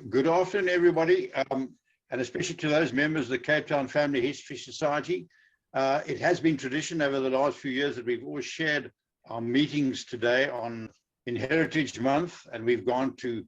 Good afternoon, everybody, and especially to those members of the Cape Town Family History Society. It has been tradition over the last few years that we've always shared our meetings today in Heritage Month, and we've gone to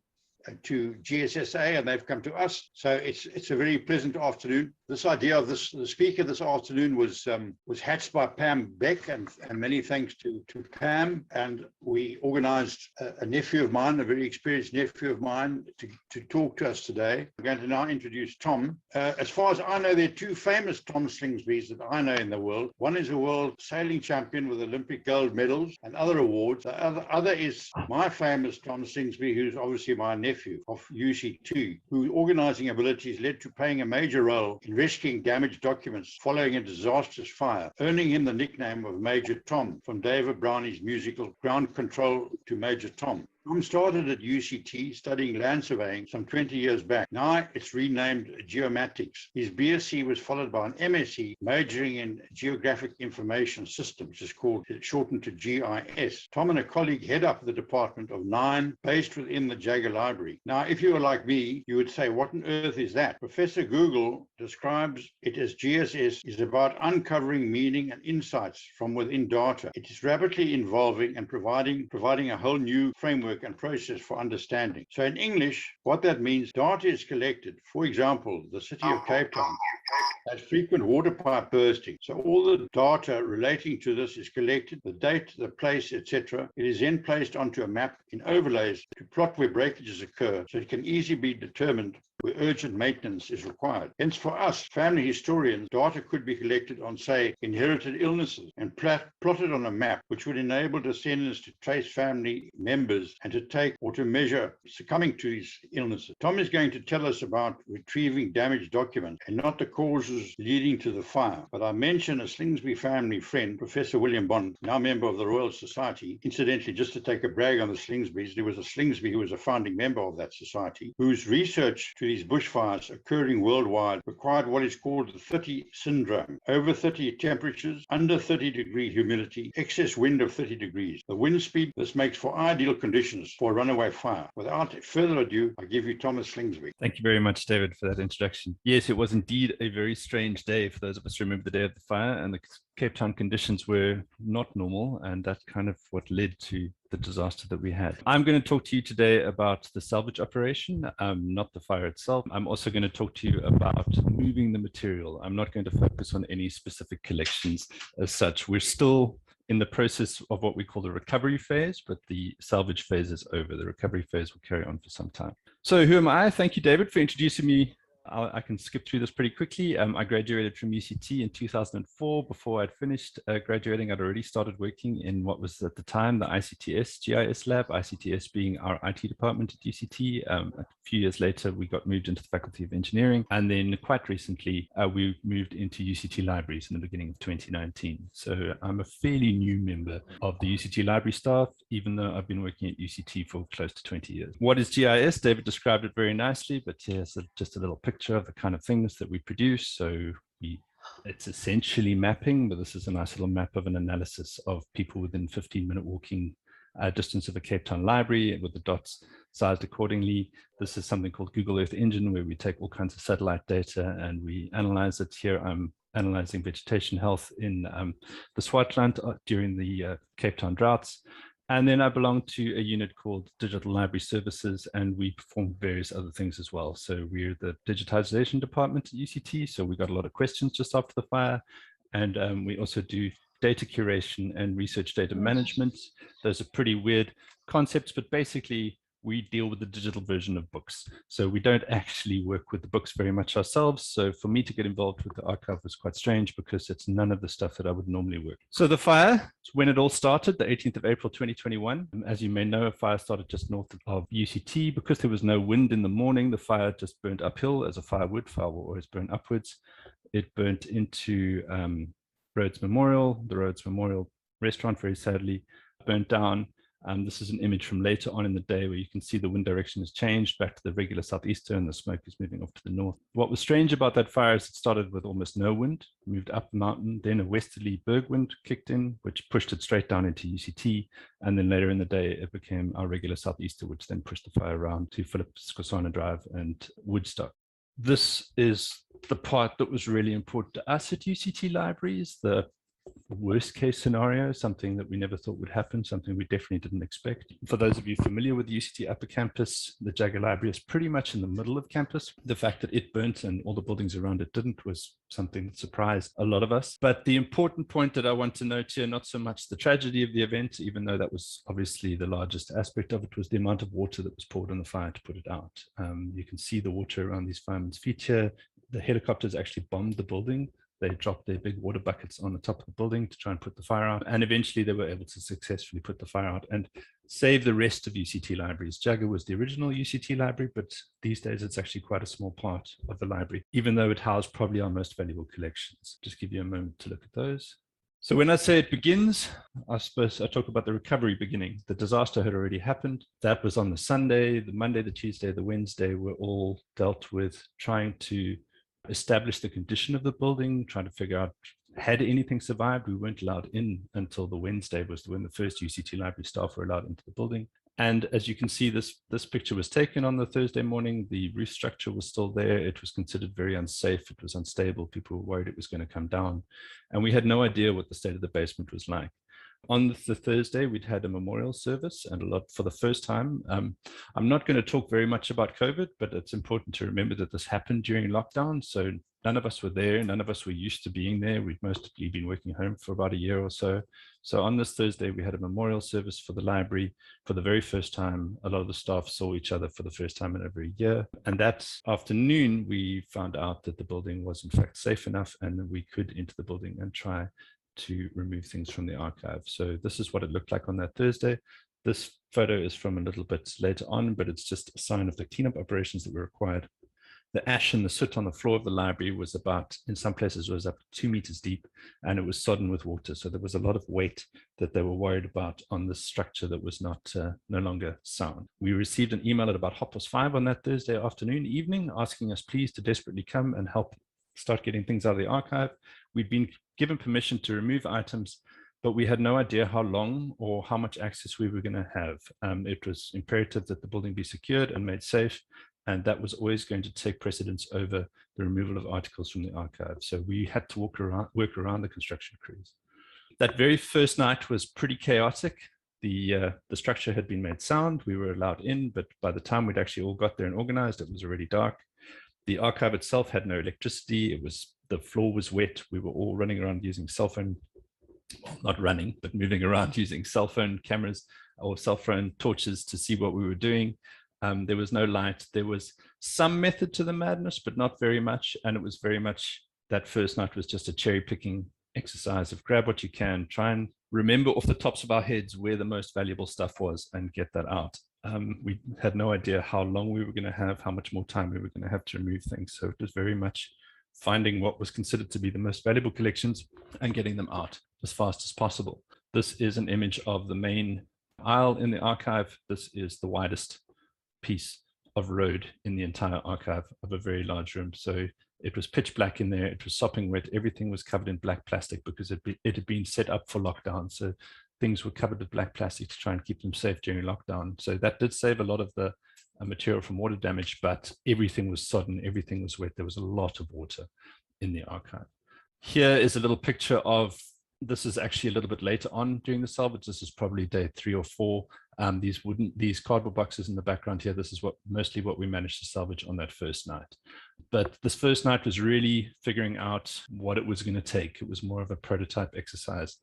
GSSA and they've come to us. So it's a very pleasant afternoon. This idea of the speaker this afternoon was hatched by Pam Beck, and many thanks to Pam. And we organized a nephew of mine, a very experienced nephew of mine, to talk to us today. I'm going to now introduce Tom. As far as I know, there are two famous Tom Slingsbys that I know in the world. One is a world sailing champion with Olympic gold medals and other awards. The other is my famous Tom Slingsby, who's obviously my nephew of UC2, whose organizing abilities led to playing a major role in rescuing damaged documents following a disastrous fire, earning him the nickname of Major Tom from David Brownie's musical Ground Control to Major Tom. Tom started at UCT studying land surveying some 20 years back. Now it's renamed Geomatics. His BSc was followed by an MSc majoring in Geographic Information Systems, which is called shortened to GIS. Tom and a colleague head up the Department of 9 based within the Jagger Library. Now, if you were like me, you would say, what on earth is that? Professor Google describes it as GSS is about uncovering meaning and insights from within data. It is rapidly evolving and providing a whole new framework and process for understanding. So in English, what that means, data is collected. For example, the city of Cape Town has frequent water pipe bursting. So all the data relating to this is collected, the date, the place, etc. It is then placed onto a map in overlays to plot where breakages occur, so it can easily be determined where urgent maintenance is required. Hence, for us, family historians, data could be collected on, say, inherited illnesses and plotted on a map, which would enable descendants to trace family members and to take or to measure succumbing to these illnesses. Tom is going to tell us about retrieving damaged documents and not the causes leading to the fire. But I mention a Slingsby family friend, Professor William Bond, now member of the Royal Society. Incidentally, just to take a brag on the Slingsbys, there was a Slingsby who was a founding member of that society, whose research to these bushfires occurring worldwide required what is called the 30 syndrome. Over 30 temperatures, under 30-degree humidity, excess wind of 30 degrees. The wind speed, this makes for ideal conditions for a runaway fire. Without further ado, I give you Thomas Slingsby. Thank you very much, David, for that introduction. Yes, it was indeed a very strange day for those of us who remember the day of the fire, and the Cape Town conditions were not normal, and that's kind of what led to the disaster that we had. I'm going to talk to you today about the salvage operation, not the fire itself. I'm also going to talk to you about moving the material. I'm not going to focus on any specific collections as such. We're still in the process of what we call the recovery phase, but the salvage phase is over. The recovery phase will carry on for some time. So who am I? Thank you, David, for introducing me. I can skip through this pretty quickly. I graduated from UCT in 2004. Before I'd finished graduating, I'd already started working in what was at the time the ICTS GIS lab, ICTS being our IT department at UCT. A few years later, we got moved into the Faculty of Engineering. And then quite recently, we moved into UCT Libraries in the beginning of 2019. So I'm a fairly new member of the UCT Library staff, even though I've been working at UCT for close to 20 years. What is GIS? David described it very nicely, but here's just a little picture of the kind of things that we produce. So it's essentially mapping, but this is a nice little map of an analysis of people within 15-minute walking distance of a Cape Town library with the dots sized accordingly. This is something called Google Earth Engine, where we take all kinds of satellite data and we analyze it. Here I'm analyzing vegetation health in the Swartland during the Cape Town droughts. And then I belong to a unit called Digital Library Services, and we perform various other things as well. So we're the digitization department at UCT. So we got a lot of questions just after the fire. And we also do data curation and research data management. Those are pretty weird concepts, but basically we deal with the digital version of books. So we don't actually work with the books very much ourselves. So for me to get involved with the archive was quite strange because it's none of the stuff that I would normally work. So the fire, when it all started, the 18th of April, 2021, as you may know, a fire started just north of UCT. Because there was no wind in the morning, the fire just burnt uphill as a fire would. Fire will always burn upwards. It burnt into Rhodes Memorial. The Rhodes Memorial restaurant, very sadly, burnt down. This is an image from later on in the day where you can see the wind direction has changed back to the regular southeaster and the smoke is moving off to the north. What was strange about that fire is it started with almost no wind, moved up the mountain, then a westerly berg wind kicked in, which pushed it straight down into UCT. And then later in the day, it became our regular southeaster, which then pushed the fire around to Phillips Skosana Drive and Woodstock. This is the part that was really important to us at UCT Libraries, the worst case scenario, something that we never thought would happen, something we definitely didn't expect. For those of you familiar with the UCT Upper Campus, the Jagger Library is pretty much in the middle of campus. The fact that it burnt and all the buildings around it didn't was something that surprised a lot of us. But the important point that I want to note here, not so much the tragedy of the event, even though that was obviously the largest aspect of it, was the amount of water that was poured on the fire to put it out. You can see the water around these firemen's feet here. The helicopters actually bombed the building. They dropped their big water buckets on the top of the building to try and put the fire out. And eventually they were able to successfully put the fire out and save the rest of UCT libraries. Jagger was the original UCT library, but these days it's actually quite a small part of the library, even though it housed probably our most valuable collections. Just give you a moment to look at those. So when I say it begins, I suppose I talk about the recovery beginning. The disaster had already happened. That was on the Sunday, the Monday, the Tuesday, the Wednesday were all dealt with trying to establish the condition of the building, trying to figure out, had anything survived? We weren't allowed in until the Wednesday was when the first UCT library staff were allowed into the building. And as you can see, this picture was taken on the Thursday morning. The roof structure was still there. It was considered very unsafe. It was unstable. People were worried it was going to come down. And we had no idea what the state of the basement was like. On the Thursday, we'd had a memorial service and a lot for the first time. I'm not going to talk very much about COVID, but it's important to remember that this happened during lockdown. So none of us were there. None of us were used to being there. We'd mostly been working home for about a year or so. So on this Thursday, we had a memorial service for the library for the very first time. A lot of the staff saw each other for the first time in over a year. And that afternoon, we found out that the building was in fact safe enough and that we could enter the building and try to remove things from the archive. So this is what it looked like on that Thursday. This photo is from a little bit later on, but it's just a sign of the cleanup operations that were required. The ash and the soot on the floor of the library was about, in some places, was up to 2 meters deep, and it was sodden with water. So there was a lot of weight that they were worried about on this structure that was not no longer sound. We received an email at about 5:30 on that Thursday evening, asking us please to desperately come and help start getting things out of the archive. We'd been given permission to remove items, but we had no idea how long or how much access we were going to have. It was imperative that the building be secured and made safe, and that was always going to take precedence over the removal of articles from the archive. So we had to work around the construction crews. That very first night was pretty chaotic. The structure had been made sound. We were allowed in, but by the time we'd actually all got there and organized, it was already dark. The archive itself had no electricity. The floor was wet. We were all running around using cell phone, well, not running, but moving around using cell phone cameras or cell phone torches to see what we were doing. There was no light. There was some method to the madness, but not very much. And it was very much, that first night was just a cherry picking exercise of grab what you can, try and remember off the tops of our heads where the most valuable stuff was and get that out. We had no idea how long we were going to have, how much more time we were going to have to remove things. So it was very much finding what was considered to be the most valuable collections and getting them out as fast as possible. This is an image of the main aisle in the archive. This is the widest piece of road in the entire archive of a very large room. So it was pitch black in there. It was sopping wet. Everything was covered in black plastic because it had been set up for lockdown. So things were covered with black plastic to try and keep them safe during lockdown. So that did save a lot of the material from water damage, but everything was sodden, everything was wet. There was a lot of water in the archive. Here is a little picture of, this is actually a little bit later on during the salvage. This is probably day 3 or 4. These cardboard boxes in the background here, this is mostly what we managed to salvage on that first night. But this first night was really figuring out what it was going to take. It was more of a prototype exercise,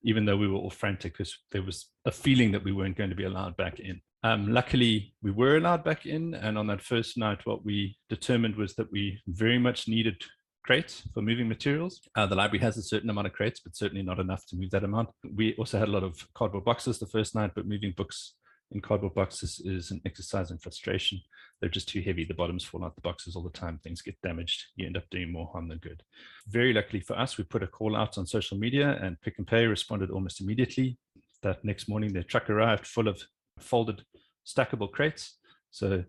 even though we were all frantic because there was a feeling that we weren't going to be allowed back in. Luckily, we were allowed back in. And on that first night, what we determined was that we very much needed crates for moving materials. The library has a certain amount of crates, but certainly not enough to move that amount. We also had a lot of cardboard boxes the first night, but moving books in cardboard boxes is an exercise in frustration. They're just too heavy. The bottoms fall out the boxes all the time. Things get damaged. You end up doing more harm than good. Very luckily for us, we put a call out on social media and Pick n Pay responded almost immediately. that next morning, their truck arrived full of folded stackable crates. So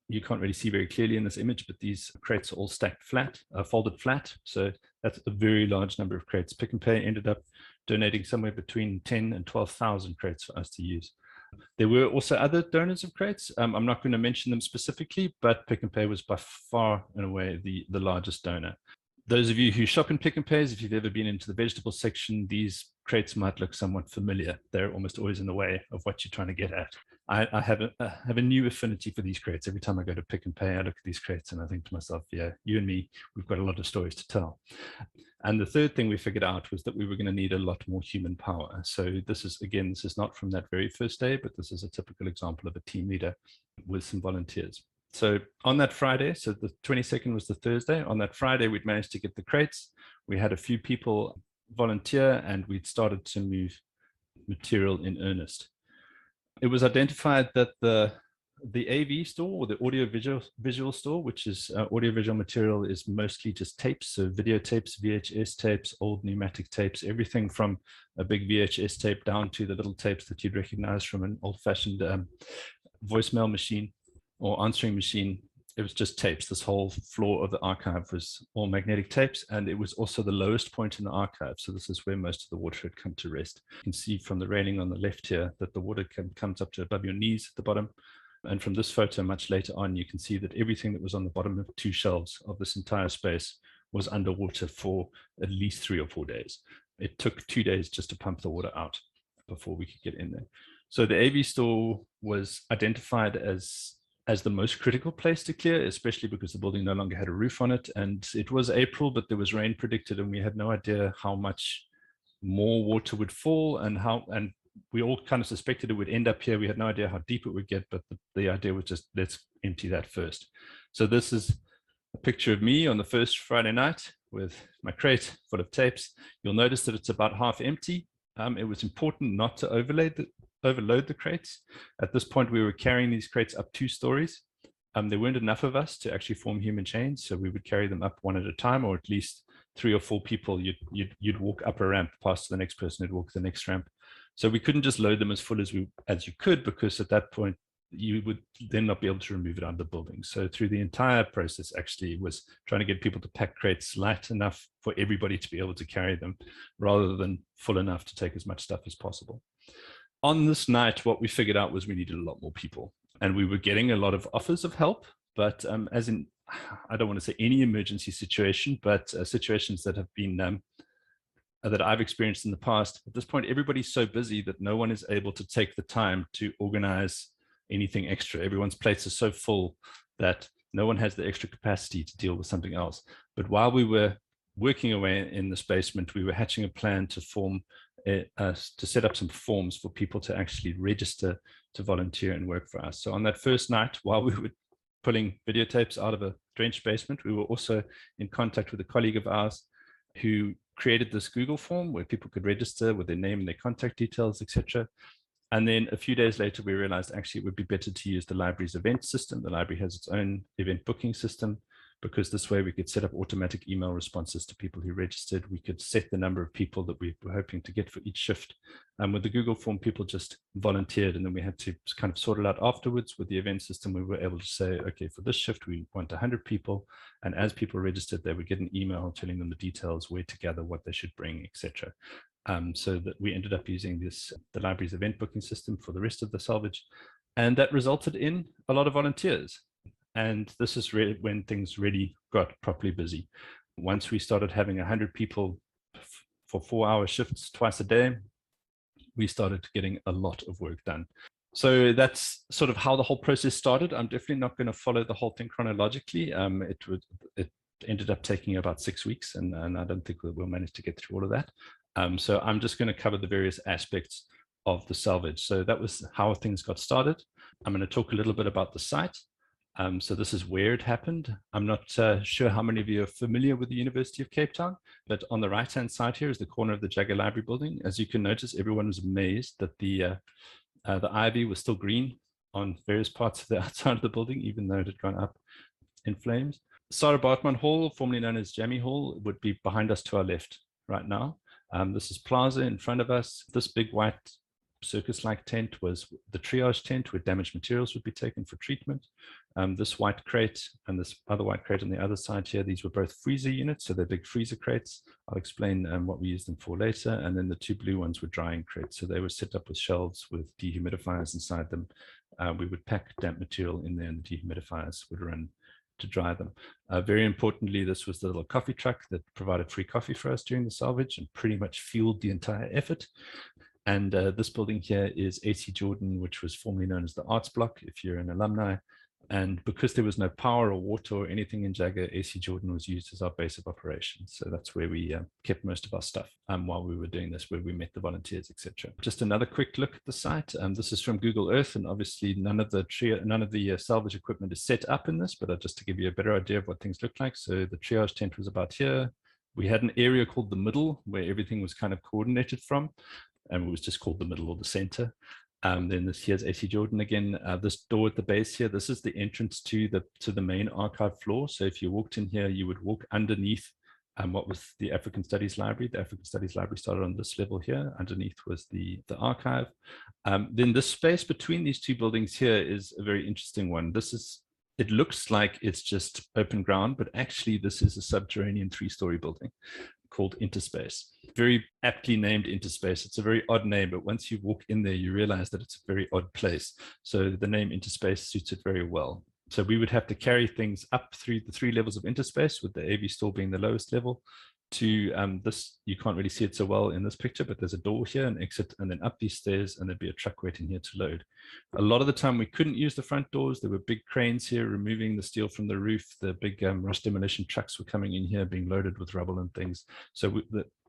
you can't really see very clearly in this image, but these crates are all stacked flat, folded flat. So that's a very large number of crates. Pick and Pay ended up donating somewhere between 10 and 12,000 crates for us to use. There were also other donors of crates. I'm not going to mention them specifically, but Pick and Pay was by far and away the largest donor. Those of you who shop in Pick and Pays, if you've ever been into the vegetable section, these crates might look somewhat familiar. They're almost always in the way of what you're trying to get at. I have a new affinity for these crates. Every time I go to Pick and Pay, I look at these crates and I think to myself, yeah, you and me, we've got a lot of stories to tell. And the third thing we figured out was that we were going to need a lot more human power. So this is not from that very first day, but this is a typical example of a team leader with some volunteers. So on that Friday, so the 22nd was the Thursday, on that Friday, we'd managed to get the crates. We had a few people volunteer and we'd started to move material in earnest. It was identified that the AV store, or the audio visual store, which is audiovisual material, is mostly just tapes, so videotapes, VHS tapes, old pneumatic tapes, everything from a big VHS tape down to the little tapes that you'd recognize from an old-fashioned voicemail machine or answering machine. It was just tapes. This whole floor of the archive was all magnetic tapes, and it was also the lowest point in the archive. So this is where most of the water had come to rest. You can see from the railing on the left here that the water comes up to above your knees at the bottom. And from this photo much later on, you can see that everything that was on the bottom of 2 shelves of this entire space was underwater for at least 3 or 4 days. It took 2 days just to pump the water out before we could get in there. So the AV store was identified as the most critical place to clear, especially because the building no longer had a roof on it. And it was April, but there was rain predicted, and we had no idea how much more water would fall and we all kind of suspected it would end up here. We had no idea how deep it would get, but the idea was just, let's empty that first. So this is a picture of me on the first Friday night with my crate full of tapes. You'll notice that it's about half empty. It was important not to overload the crates. At this point, we were carrying these crates up 2 stories. There weren't enough of us to actually form human chains, so we would carry them up one at a time, or at least 3 or 4 people. You'd walk up a ramp, pass to the next person, who'd walk the next ramp. So we couldn't just load them as full as you could, because at that point you would then not be able to remove it out of the building. So through the entire process actually was trying to get people to pack crates light enough for everybody to be able to carry them, rather than full enough to take as much stuff as possible. On this night, what we figured out was we needed a lot more people, and we were getting a lot of offers of help, but as in, I don't want to say any emergency situation, but situations that have been that I've experienced in the past. At this point, everybody's so busy that no one is able to take the time to organize anything extra. Everyone's plates are so full that no one has the extra capacity to deal with something else. But while we were working away in this basement, we were hatching a plan to to set up some forms for people to actually register to volunteer and work for us. So on that first night, while we were pulling videotapes out of a drenched basement, we were also in contact with a colleague of ours who created this Google form where people could register with their name and their contact details, etc. And then a few days later, we realized actually it would be better to use the library's event system. The library has its own event booking system, because this way we could set up automatic email responses to people who registered. We could set the number of people that we were hoping to get for each shift. With the Google form, people just volunteered, and then we had to kind of sort it out afterwards. With the event system, we were able to say, okay, for this shift, we want 100 people. And as people registered, they would get an email telling them the details, where to gather, what they should bring, etc. So that we ended up using the library's event booking system for the rest of the salvage. And that resulted in a lot of volunteers. And this is really when things really got properly busy. Once we started having 100 people for 4-hour shifts twice a day, we started getting a lot of work done. So that's sort of how the whole process started. I'm definitely not going to follow the whole thing chronologically. It ended up taking about 6 weeks, and I don't think we'll manage to get through all of that. So I'm just going to cover the various aspects of the salvage. So that was how things got started. I'm going to talk a little bit about the site. So this is where it happened. I'm not sure how many of you are familiar with the University of Cape Town, but on the right-hand side here is the corner of the Jagger Library building. As you can notice, everyone was amazed that the ivy was still green on various parts of the outside of the building, even though it had gone up in flames. Sarah Bartman Hall, formerly known as Jamie Hall, would be behind us to our left right now. This is Plaza in front of us. This big white circus-like tent was the triage tent, where damaged materials would be taken for treatment. This white crate and this other white crate on the other side here, these were both freezer units, so they're big freezer crates. I'll explain what we used them for later. And then the two blue ones were drying crates, so they were set up with shelves with dehumidifiers inside them. We would pack damp material in there, and the dehumidifiers would run to dry them. Very importantly, this was the little coffee truck that provided free coffee for us during the salvage and pretty much fueled the entire effort. And this building here is AC Jordan, which was formerly known as the Arts Block, if you're an alumni. And because there was no power or water or anything in Jagger, AC Jordan was used as our base of operations. So that's where we kept most of our stuff while we were doing this, where we met the volunteers, etc. Just another quick look at the site. This is from Google Earth, and obviously none of the salvage equipment is set up in this, but just to give you a better idea of what things look like. So the triage tent was about here. We had an area called the middle, where everything was kind of coordinated from, and it was just called the middle or the center. Then here's AC Jordan again. This door at the base here, this is the entrance to the main archive floor. So if you walked in here, you would walk underneath what was the African Studies Library. The African Studies Library started on this level here. Underneath was the archive. Then this space between these two buildings here is a very interesting one. It looks like it's just open ground, but actually this is a subterranean 3-story building called Interspace. Very aptly named Interspace. It's a very odd name, but once you walk in there, you realize that it's a very odd place. So the name Interspace suits it very well. So we would have to carry things up through the 3 levels of Interspace, with the AV store being the lowest level, to this. You can't really see it so well in this picture, but there's a door here, an exit, and then up these stairs, and there'd be a truck waiting here to load. A lot of the time we couldn't use the front doors. There were big cranes here removing the steel from the roof. The big rust demolition trucks were coming in here being loaded with rubble and things. So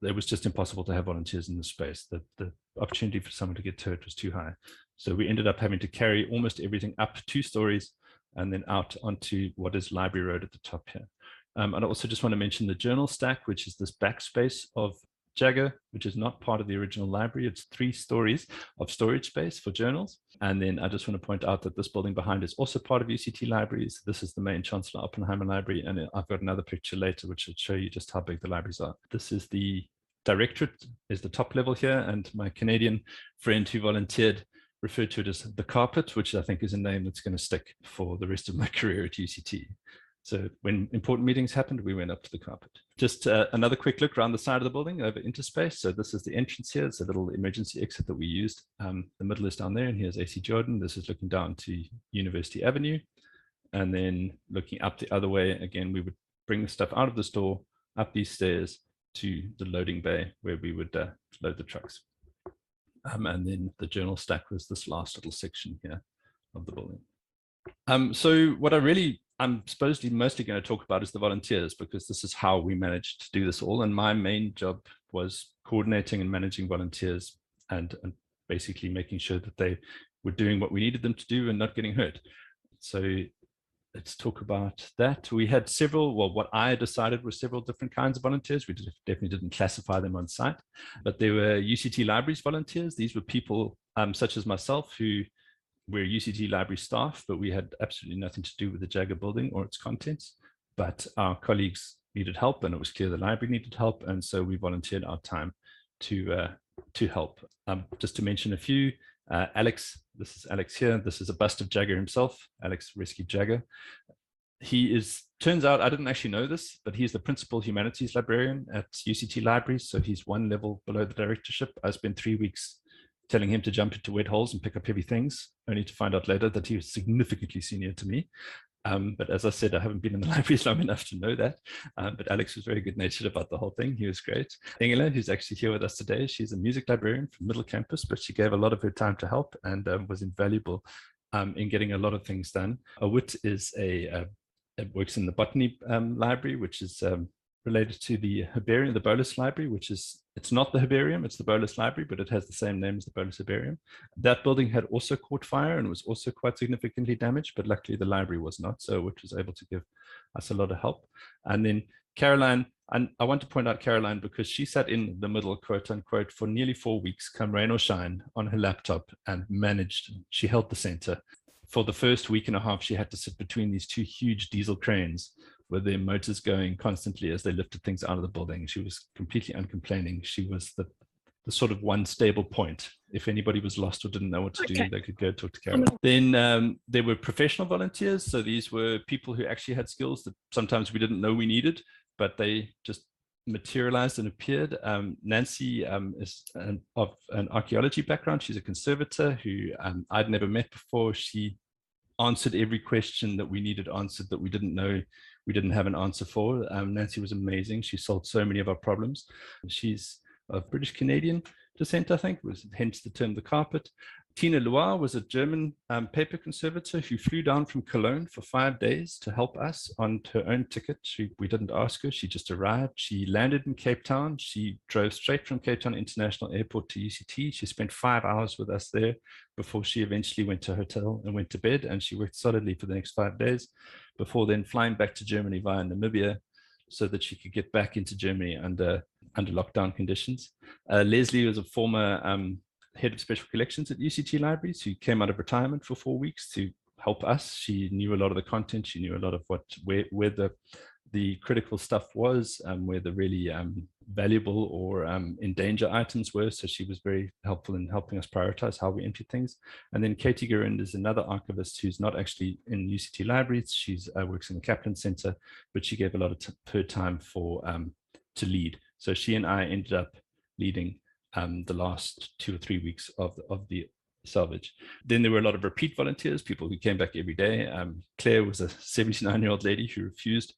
it was just impossible to have volunteers in this space. The opportunity for someone to get hurt was too high. So we ended up having to carry almost everything up 2 stories and then out onto what is Library Road at the top here. And I also just want to mention the journal stack, which is this backspace of Jagger, which is not part of the original library. It's 3 stories of storage space for journals. And then I just want to point out that this building behind is also part of Uct Libraries. This is the main Chancellor Oppenheimer Library. And I've got another picture later, which will show you just how big the libraries are. This is the directorate, is the top level here. And my Canadian friend who volunteered referred to it as the carpet, which I think is a name that's going to stick for the rest of my career at UCT. So when important meetings happened, we went up to the carpet. Just another quick look around the side of the building over Interspace. So this is the entrance here. It's a little emergency exit that we used. The middle is down there, and here's AC Jordan. This is looking down to University Avenue. And then looking up the other way, again, we would bring the stuff out of the store, up these stairs to the loading bay where we would load the trucks. And then the journal stack was this last little section here of the building. So what I'm supposedly mostly going to talk about is the volunteers, because this is how we managed to do this all. And my main job was coordinating and managing volunteers and basically making sure that they were doing what we needed them to do and not getting hurt. So let's talk about that. We had several, well, what I decided were several different kinds of volunteers. We definitely didn't classify them on site, but they were Uct Libraries volunteers. These were people such as myself who were Uct Library staff, but we had absolutely nothing to do with the Jagger building or its contents. But our colleagues needed help, and it was clear the library needed help, and so we volunteered our time to help. Just to mention a few, Alex, this is Alex here. This is a bust of Jagger himself. Alex rescued Jagger. He turns out, I didn't actually know this, but he's the principal humanities librarian at UCT Libraries. So he's 1 level below the directorship. I spent 3 weeks telling him to jump into wet holes and pick up heavy things, only to find out later that he was significantly senior to me. But as I said, I haven't been in the libraries long enough to know that. But Alex was very good-natured about the whole thing. He was great. Ingela, who's actually here with us today, she's a music librarian from Middle Campus, but she gave a lot of her time to help and was invaluable in getting a lot of things done. Uct is works in the botany library, which is related to the herbarium, the Bolus Library, which is, it's not the herbarium, it's the Bolus Library, but it has the same name as the Bolus Herbarium. That building had also caught fire and was also quite significantly damaged, but luckily the library was not, so which was able to give us a lot of help. And then Caroline, and I want to point out Caroline because she sat in the middle, quote unquote, for nearly 4 weeks, come rain or shine, on her laptop and managed, she held the center. For the first week and a half, she had to sit between these 2 huge diesel cranes with their motors going constantly as they lifted things out of the building. She was completely uncomplaining. She was the sort of one stable point. If anybody was lost or didn't know what to do, they could go talk to Carol. Then there were professional volunteers. So these were people who actually had skills that sometimes we didn't know we needed, but they just materialized and appeared. Nancy is of an archaeology background. She's a conservator who I'd never met before. She answered every question that we needed answered that we didn't know we didn't have an answer for. Nancy was amazing. She solved so many of our problems. She's of British Canadian descent, I think, was hence the term the carpet. Tina Loire was a German paper conservator who flew down from Cologne for 5 days to help us on her own ticket. We didn't ask her, she just arrived. She landed in Cape Town. She drove straight from Cape Town International Airport to UCT. She spent 5 hours with us there before she eventually went to a hotel and went to bed, and she worked solidly for the next 5 days before then flying back to Germany via Namibia so that she could get back into Germany under lockdown conditions. Leslie was a former head of special collections at UCT Libraries who came out of retirement for 4 weeks to help us. She knew a lot of the content. She knew a lot of where the critical stuff was, where the really valuable or in danger items were. So she was very helpful in helping us prioritize how we empty things. And then Katie Gurind is another archivist who's not actually in UCT Libraries. She's works in the Kaplan Center, but she gave a lot of her time to lead. So she and I ended up leading the last 2 or 3 weeks of the salvage. Then there were a lot of repeat volunteers, people who came back every day. Claire was a 79-year-old lady who refused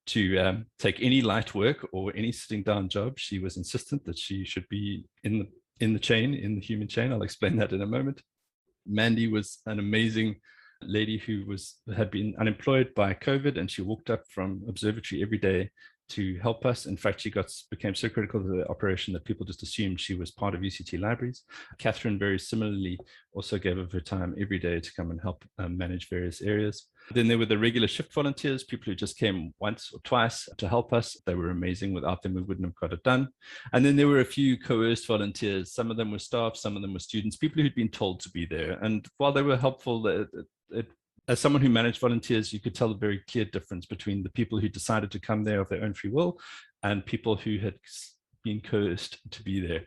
to take any light work or any sitting down job. She was insistent that she should be in the human chain. I'll explain that in a moment. Mandy was an amazing lady who had been unemployed by COVID, and she walked up from observatory every day to help us. In fact, she became so critical to the operation that people just assumed she was part of UCT Libraries. Catherine very similarly also gave of her time every day to come and help manage various areas. Then there were the regular shift volunteers, people who just came once or twice to help us. They were amazing. Without them, we wouldn't have got it done. And then there were a few coerced volunteers. Some of them were staff, some of them were students, people who'd been told to be there. And while they were helpful, as someone who managed volunteers, you could tell a very clear difference between the people who decided to come there of their own free will and people who had been coerced to be there.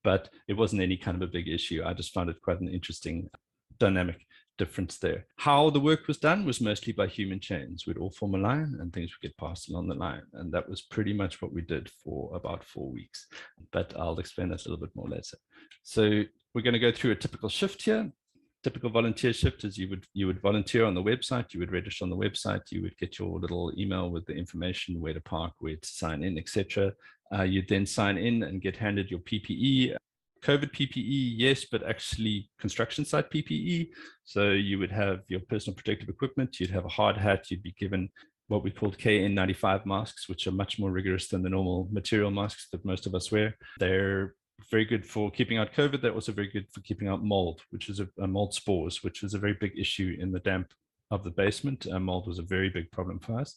But it wasn't any kind of a big issue. I just found it quite an interesting dynamic difference there. How the work was done was mostly by human chains. We'd all form a line and things would get passed along the line. And that was pretty much what we did for about 4 weeks. But I'll explain that a little bit more later. So we're going to go through a typical shift here. Typical volunteer shift is you would volunteer on the website, you would register on the website, you would get your little email with the information, where to park, where to sign in, etc. You'd then sign in and get handed your PPE. COVID PPE, yes, but actually construction site PPE. So you would have your personal protective equipment, you'd have a hard hat, you'd be given what we called KN95 masks, which are much more rigorous than the normal material masks that most of us wear. They're very good for keeping out COVID. They're also very good for keeping out mold, which is a mold spores, which was a very big issue in the damp of the basement. Mold was a very big problem for us.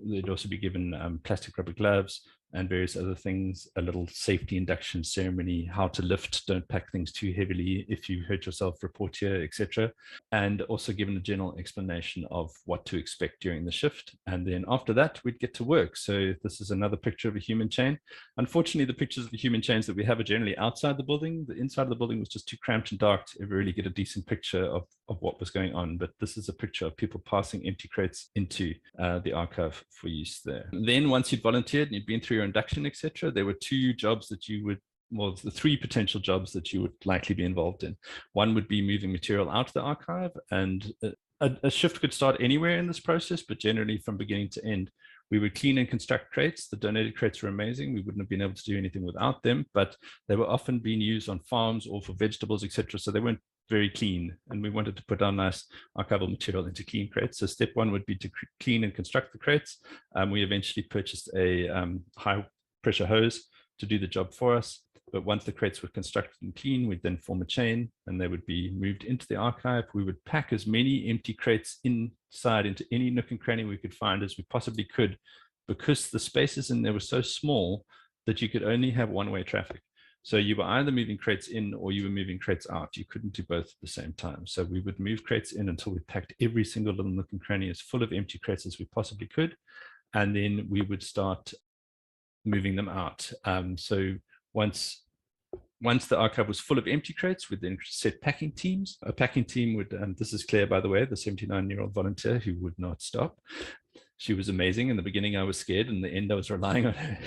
They'd also be given plastic rubber gloves and various other things, a little safety induction ceremony, how to lift, don't pack things too heavily, if you hurt yourself, report here, etc. And also given a general explanation of what to expect during the shift. And then after that, we'd get to work. So this is another picture of a human chain. Unfortunately, the pictures of the human chains that we have are generally outside the building. The inside of the building was just too cramped and dark to ever really get a decent picture of what was going on. But this is a picture of people passing empty crates into the archive for use there. And then once you'd volunteered and you'd been through your induction, etc., there were the 3 potential jobs that you would likely be involved in. One would be moving material out of the archive, and a shift could start anywhere in this process, but generally from beginning to end. We would clean and construct crates. The donated crates were amazing. We wouldn't have been able to do anything without them, but they were often being used on farms or for vegetables, etc. So they weren't very clean, and we wanted to put our nice archival material into clean crates. So step 1 would be to clean and construct the crates. We eventually purchased a high pressure hose to do the job for us. But once the crates were constructed and clean, we'd then form a chain and they would be moved into the archive. We would pack as many empty crates inside into any nook and cranny we could find as we possibly could, because the spaces in there were so small that you could only have one-way traffic. So you were either moving crates in or you were moving crates out. You couldn't do both at the same time. So we would move crates in until we packed every single little nook and cranny as full of empty crates as we possibly could. And then we would start moving them out. So once Once the archive was full of empty crates, we'd then set packing teams. A packing team would, and this is Claire, by the way, the 79-year-old volunteer who would not stop. She was amazing. In the beginning, I was scared. In the end, I was relying on her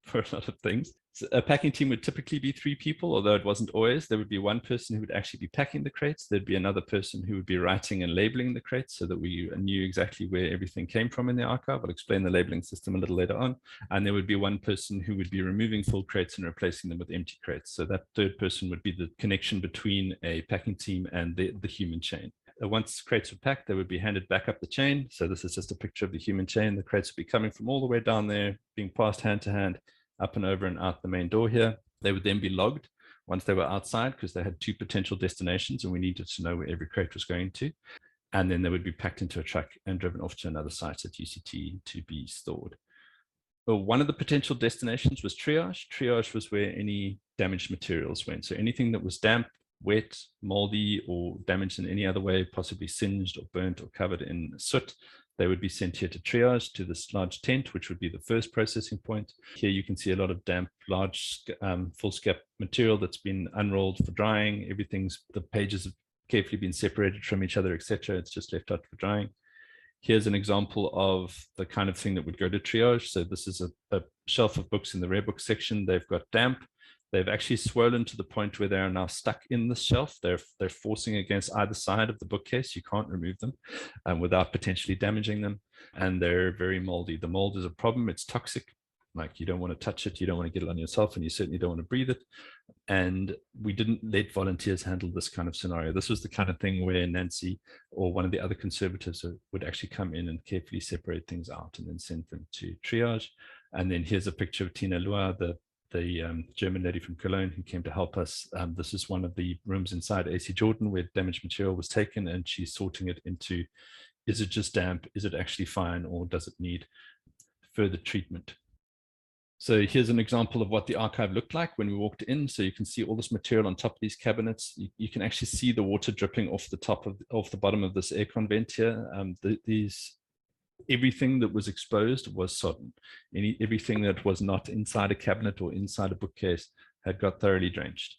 for a lot of things. So a packing team would typically be 3 people, although it wasn't always. There would be one person who would actually be packing the crates. There'd be another person who would be writing and labeling the crates so that we knew exactly where everything came from in the archive. I'll explain the labeling system a little later on. And there would be one person who would be removing full crates and replacing them with empty crates. So that third person would be the connection between a packing team and the human chain. Once crates were packed, they would be handed back up the chain. So this is just a picture of the human chain. The crates would be coming from all the way down there, being passed hand to hand, up and over and out the main door here. They would then be logged once they were outside because they had 2 potential destinations and we needed to know where every crate was going to. And then they would be packed into a truck and driven off to another site at UCT to be stored. Well, one of the potential destinations was triage. Triage was where any damaged materials went. So anything that was damp, wet, moldy, or damaged in any other way, possibly singed or burnt or covered in soot, they would be sent here to triage, to this large tent, which would be the first processing point. Here you can see a lot of damp, large foolscap material that's been unrolled for drying. The pages have carefully been separated from each other, etc. It's just left out for drying. Here's an example of the kind of thing that would go to triage. So this is a shelf of books in the rare book section. They've got damp. They've actually swollen to the point where they are now stuck in the shelf. They're forcing against either side of the bookcase. You can't remove them without potentially damaging them. And they're very moldy. The mold is a problem. It's toxic. Like you don't want to touch it. You don't want to get it on yourself, and you certainly don't want to breathe it. And we didn't let volunteers handle this kind of scenario. This was the kind of thing where Nancy or one of the other conservatives would actually come in and carefully separate things out and then send them to triage. And then here's a picture of Tina Lua, the German lady from Cologne who came to help us. This is one of the rooms inside AC Jordan where damaged material was taken, and she's sorting it into, is it just damp? Is it actually fine? Or does it need further treatment? So here's an example of what the archive looked like when we walked in. So you can see all this material on top of these cabinets. You can actually see the water dripping off the bottom of this aircon vent here. Everything that was exposed was sodden. Everything that was not inside a cabinet or inside a bookcase had got thoroughly drenched.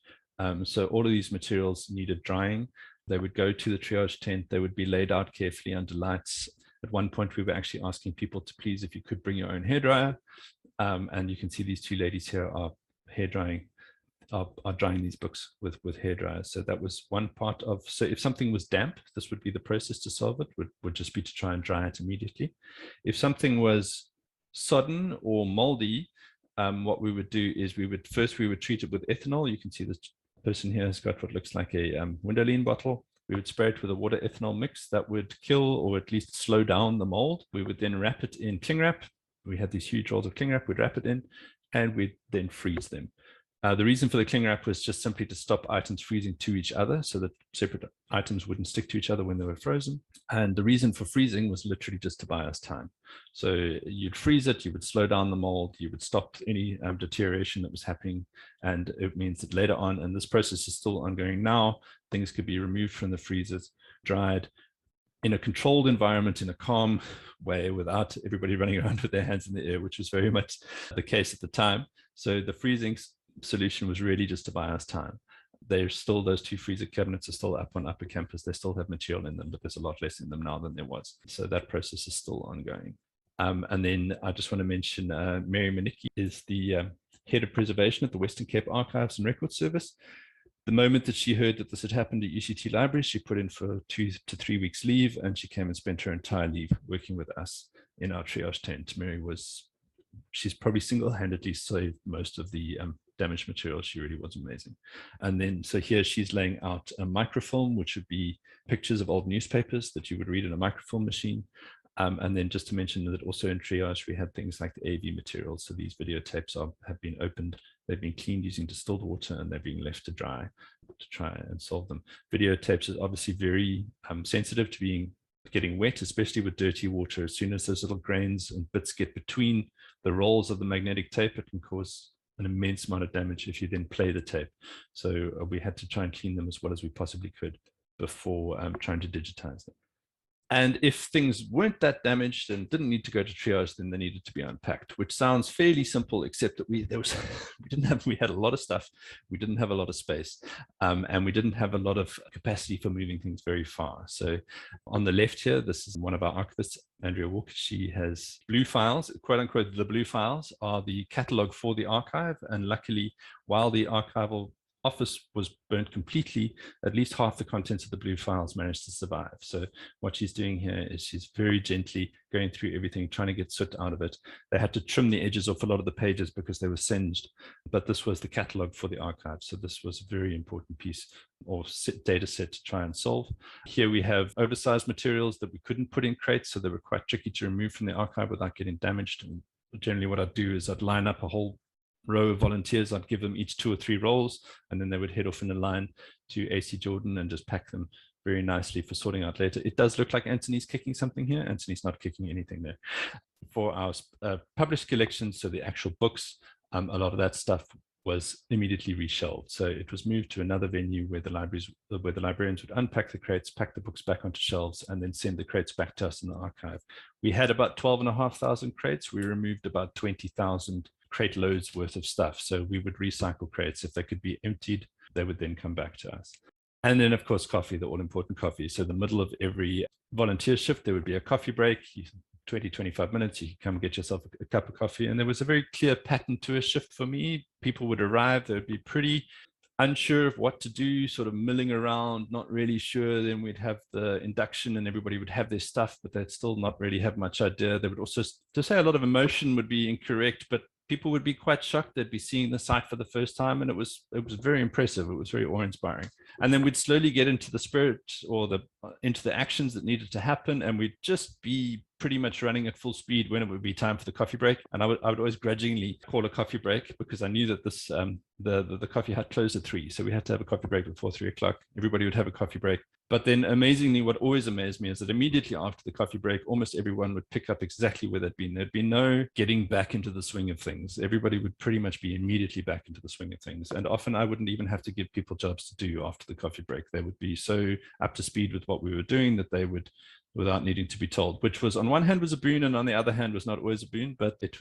So all of these materials needed drying. They would go to the triage tent. They would be laid out carefully under lights. At one point, we were actually asking people to please, if you could bring your own hairdryer. And you can see these 2 ladies here are drying these books with hairdryers. So that was one part of, so if something was damp, this would be the process to solve it, would just be to try and dry it immediately. If something was sodden or moldy, what we would do is we would treat it with ethanol. You can see this person here has got what looks like a window lean bottle. We would spray it with a water ethanol mix that would kill or at least slow down the mold. We would then wrap it in cling wrap. We had these huge rolls of cling wrap. We'd wrap it in and we'd then freeze them. The reason for the cling wrap was just simply to stop items freezing to each other so that separate items wouldn't stick to each other when they were frozen. And the reason for freezing was literally just to buy us time. So you'd freeze it, you would slow down the mold, you would stop any deterioration that was happening. And it means that later on, and this process is still ongoing now, things could be removed from the freezers, dried in a controlled environment, in a calm way, without everybody running around with their hands in the air, which was very much the case at the time. So the freezing solution was really just to buy us time. They're still, those 2 freezer cabinets are still up on Upper Campus. They still have material in them, but there's a lot less in them now than there was. So that process is still ongoing. And then I just want to mention Mary Manicki is the head of preservation at the Western Cape Archives and Records Service. The moment that she heard that this had happened at Uct Libraries, she put in for 2 to 3 weeks leave, and she came and spent her entire leave working with us in our triage tent. She's probably single-handedly saved most of the damaged material. She really was amazing. And then, so here she's laying out a microfilm, which would be pictures of old newspapers that you would read in a microfilm machine. And then just to mention that also in triage, we had things like the AV materials. So these videotapes have been opened, they've been cleaned using distilled water, and they're being left to dry to try and solve them. Videotapes is obviously very sensitive to getting wet, especially with dirty water. As soon as those little grains and bits get between the rolls of the magnetic tape, it can cause an immense amount of damage if you then play the tape. So we had to try and clean them as well as we possibly could before trying to digitize them. And if things weren't that damaged and didn't need to go to triage, then they needed to be unpacked, which sounds fairly simple, except that we had a lot of stuff. We didn't have a lot of space, and we didn't have a lot of capacity for moving things very far. So on the left here, this is one of our archivists, Andrea Walker. She has blue files, quote unquote. The blue files are the catalog for the archive. And luckily, while the archival office was burnt completely, at least half the contents of the blue files managed to survive. So what she's doing here is she's very gently going through everything, trying to get soot out of it. They had to trim the edges off a lot of the pages because they were singed, but this was the catalog for the archive. So this was a very important piece or data set to try and solve. Here we have oversized materials that we couldn't put in crates, so they were quite tricky to remove from the archive without getting damaged. And generally what I'd do is I'd line up a whole row of volunteers. I'd give them each 2 or 3 rolls, and then they would head off in a line to AC Jordan and just pack them very nicely for sorting out later. It does look like Anthony's kicking something here. Anthony's not kicking anything there. For our published collections, so the actual books, a lot of that stuff was immediately reshelved. So it was moved to another venue where the librarians would unpack the crates, pack the books back onto shelves, and then send the crates back to us in the archive. We had about 12,500 crates. We removed about 20,000 crate loads worth of stuff. So we would recycle crates. If they could be emptied, they would then come back to us. And then, of course, coffee, the all-important coffee. So the middle of every volunteer shift, there would be a coffee break, 20, 25 minutes. You could come get yourself a cup of coffee. And there was a very clear pattern to a shift for me. People would arrive. They would be pretty unsure of what to do, sort of milling around, not really sure. Then we'd have the induction and everybody would have their stuff, but they'd still not really have much idea. They would also, to say a lot of emotion would be incorrect, but people would be quite shocked. They'd be seeing the site for the first time, and it was very impressive. It was very awe-inspiring. And then we'd slowly get into the spirit or into the actions that needed to happen, and we'd just be pretty much running at full speed when it would be time for the coffee break. And I would always grudgingly call a coffee break because I knew that this the coffee hut closed at 3, so we had to have a coffee break before 3 o'clock. Everybody would have a coffee break. But then amazingly, what always amazed me is that immediately after the coffee break, almost everyone would pick up exactly where they'd been. There'd be no getting back into the swing of things. Everybody would pretty much be immediately back into the swing of things. And often I wouldn't even have to give people jobs to do after the coffee break. They would be so up to speed with what we were doing that they would, without needing to be told, which was on one hand was a boon and on the other hand was not always a boon, but it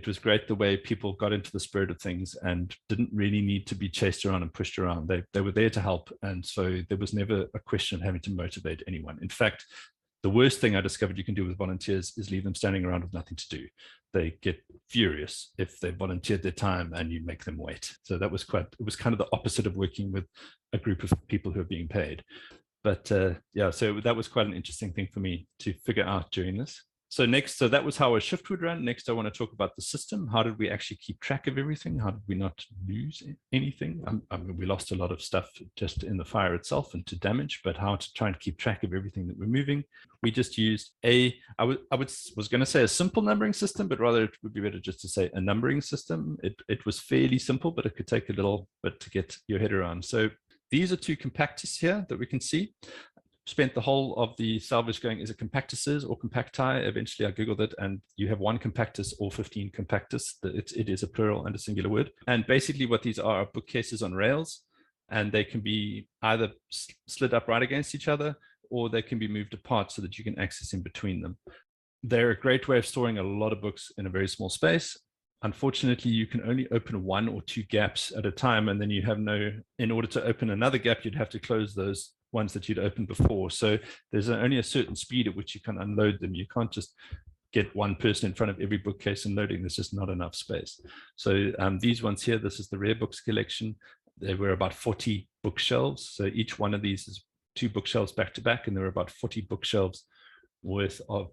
was great the way people got into the spirit of things and didn't really need to be chased around and pushed around. They were there to help. And so there was never a question of having to motivate anyone. In fact, the worst thing I discovered you can do with volunteers is leave them standing around with nothing to do. They get furious if they volunteered their time and you make them wait. So it was kind of the opposite of working with a group of people who are being paid. But yeah, so that was quite an interesting thing for me to figure out during this. So that was how a shift would run. Next, I want to talk about the system. How did we actually keep track of everything? How did we not lose anything? I mean, we lost a lot of stuff just in the fire itself and to damage, but how to try and keep track of everything that we're moving. We just used I was going to say a simple numbering system, but rather it would be better just to say a numbering system. It was fairly simple, but it could take a little bit to get your head around. So these are 2 compactors here that we can see. Spent the whole of the salvage going, is it compactuses or compacti? Eventually I Googled it and you have 1 compactus or 15 compactus. It is a plural and a singular word. And basically what these are bookcases on rails, and they can be either slid up right against each other or they can be moved apart so that you can access in between them. They're a great way of storing a lot of books in a very small space. Unfortunately, you can only open 1 or 2 gaps at a time, and then you have in order to open another gap, you'd have to close those ones that you'd opened before. So there's only a certain speed at which you can unload them. You can't just get one person in front of every bookcase and loading. There's just not enough space. So these ones here, this is the rare books collection. There were about 40 bookshelves. So each one of these is 2 bookshelves back to back, and there were about 40 bookshelves worth of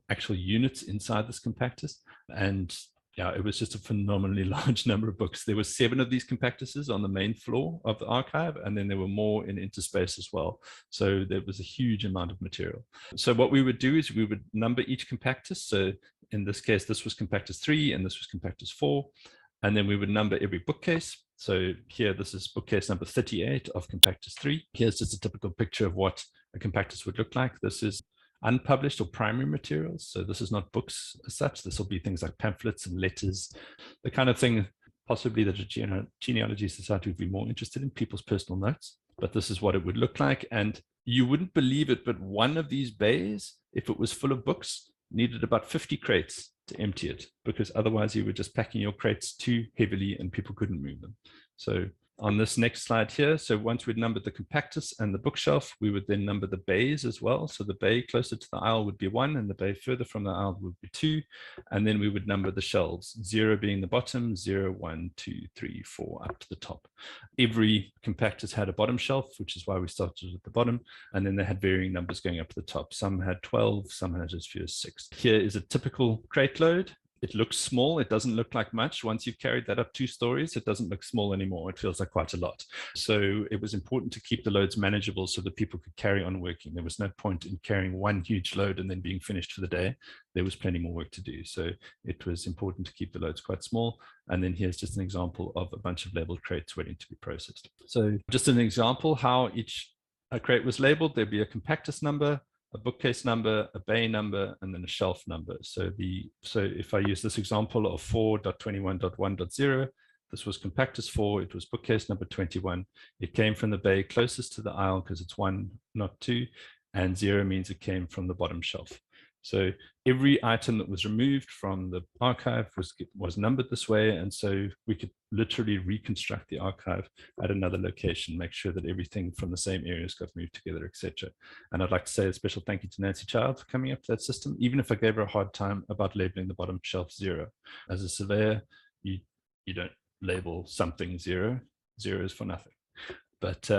actual units inside this compactus. And yeah, it was just a phenomenally large number of books. There were 7 of these compactuses on the main floor of the archive, and then there were more in interspace as well. So there was a huge amount of material. So what we would do is we would number each compactus. So in this case, this was compactus 3 and this was compactus 4. And then we would number every bookcase. So here, this is bookcase number 38 of compactus 3. Here's just a typical picture of what a compactus would look like. This is unpublished or primary materials. So this is not books as such. This will be things like pamphlets and letters, the kind of thing possibly that a genealogy society would be more interested in, people's personal notes. but this is what it would look like. And you wouldn't believe it, but one of these bays, if it was full of books, needed about 50 crates to empty it, because otherwise you were just packing your crates too heavily and people couldn't move them. So on this next slide here, so once we'd numbered the compactus and the bookshelf, we would then number the bays as well. So the bay closer to the aisle would be 1, and the bay further from the aisle would be 2. And then we would number the shelves, 0 being the bottom, 0, 1, 2, 3, 4, up to the top. Every compactus had a bottom shelf, which is why we started at the bottom. And then they had varying numbers going up to the top. Some had 12, some had as few as 6. Here is a typical crate load. It looks small. It doesn't look like much. Once you've carried that up 2 stories, it doesn't look small anymore. It feels like quite a lot. So it was important to keep the loads manageable so that people could carry on working. There was no point in carrying one huge load and then being finished for the day. There was plenty more work to do. So it was important to keep the loads quite small. And then here's just an example of a bunch of labeled crates waiting to be processed. So just an example how each crate was labeled. There'd be a compactus number, a bookcase number, a bay number, and then a shelf number. So if I use this example of 4.21.1.0, this was compactus 4, it was bookcase number 21. It came from the bay closest to the aisle because it's 1, not 2, and 0 means it came from the bottom shelf. So every item that was removed from the archive was numbered this way, and so we could literally reconstruct the archive at another location, make sure that everything from the same areas got moved together, etc. And I'd like to say a special thank you to Nancy Child for coming up to that system, even if I gave her a hard time about labeling the bottom shelf 0. As a surveyor, you don't label something 0. 0 is for nothing. But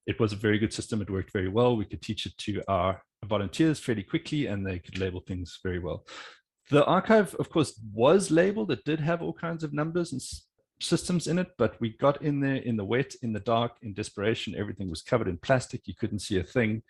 it was a very good system. It worked very well. We could teach it to our volunteers fairly quickly, and they could label things very well. The archive, of course, was labeled. It did have all kinds of numbers and systems in it, but we got in there in the wet, in the dark, in desperation. Everything was covered in plastic. You couldn't see a thing.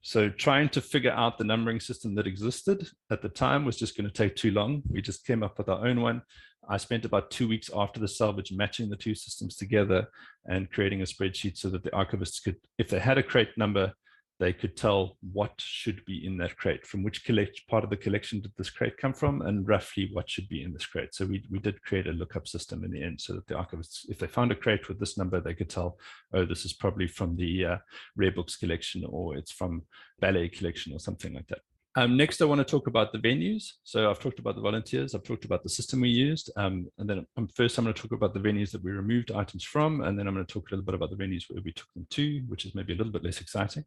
So trying to figure out the numbering system that existed at the time was just going to take too long. We just came up with our own one. I spent about 2 weeks after the salvage matching the two systems together and creating a spreadsheet so that the archivists could, if they had a crate number, they could tell what should be in that crate, from which part of the collection did this crate come from, and roughly what should be in this crate. So we did create a lookup system in the end so that the archivists, if they found a crate with this number, they could tell, oh, this is probably from the rare books collection, or it's from ballet collection or something like that. Next, I want to talk about the venues. So I've talked about the volunteers, I've talked about the system we used, and then first I'm going to talk about the venues that we removed items from, and then I'm going to talk a little bit about the venues where we took them to, which is maybe a little bit less exciting.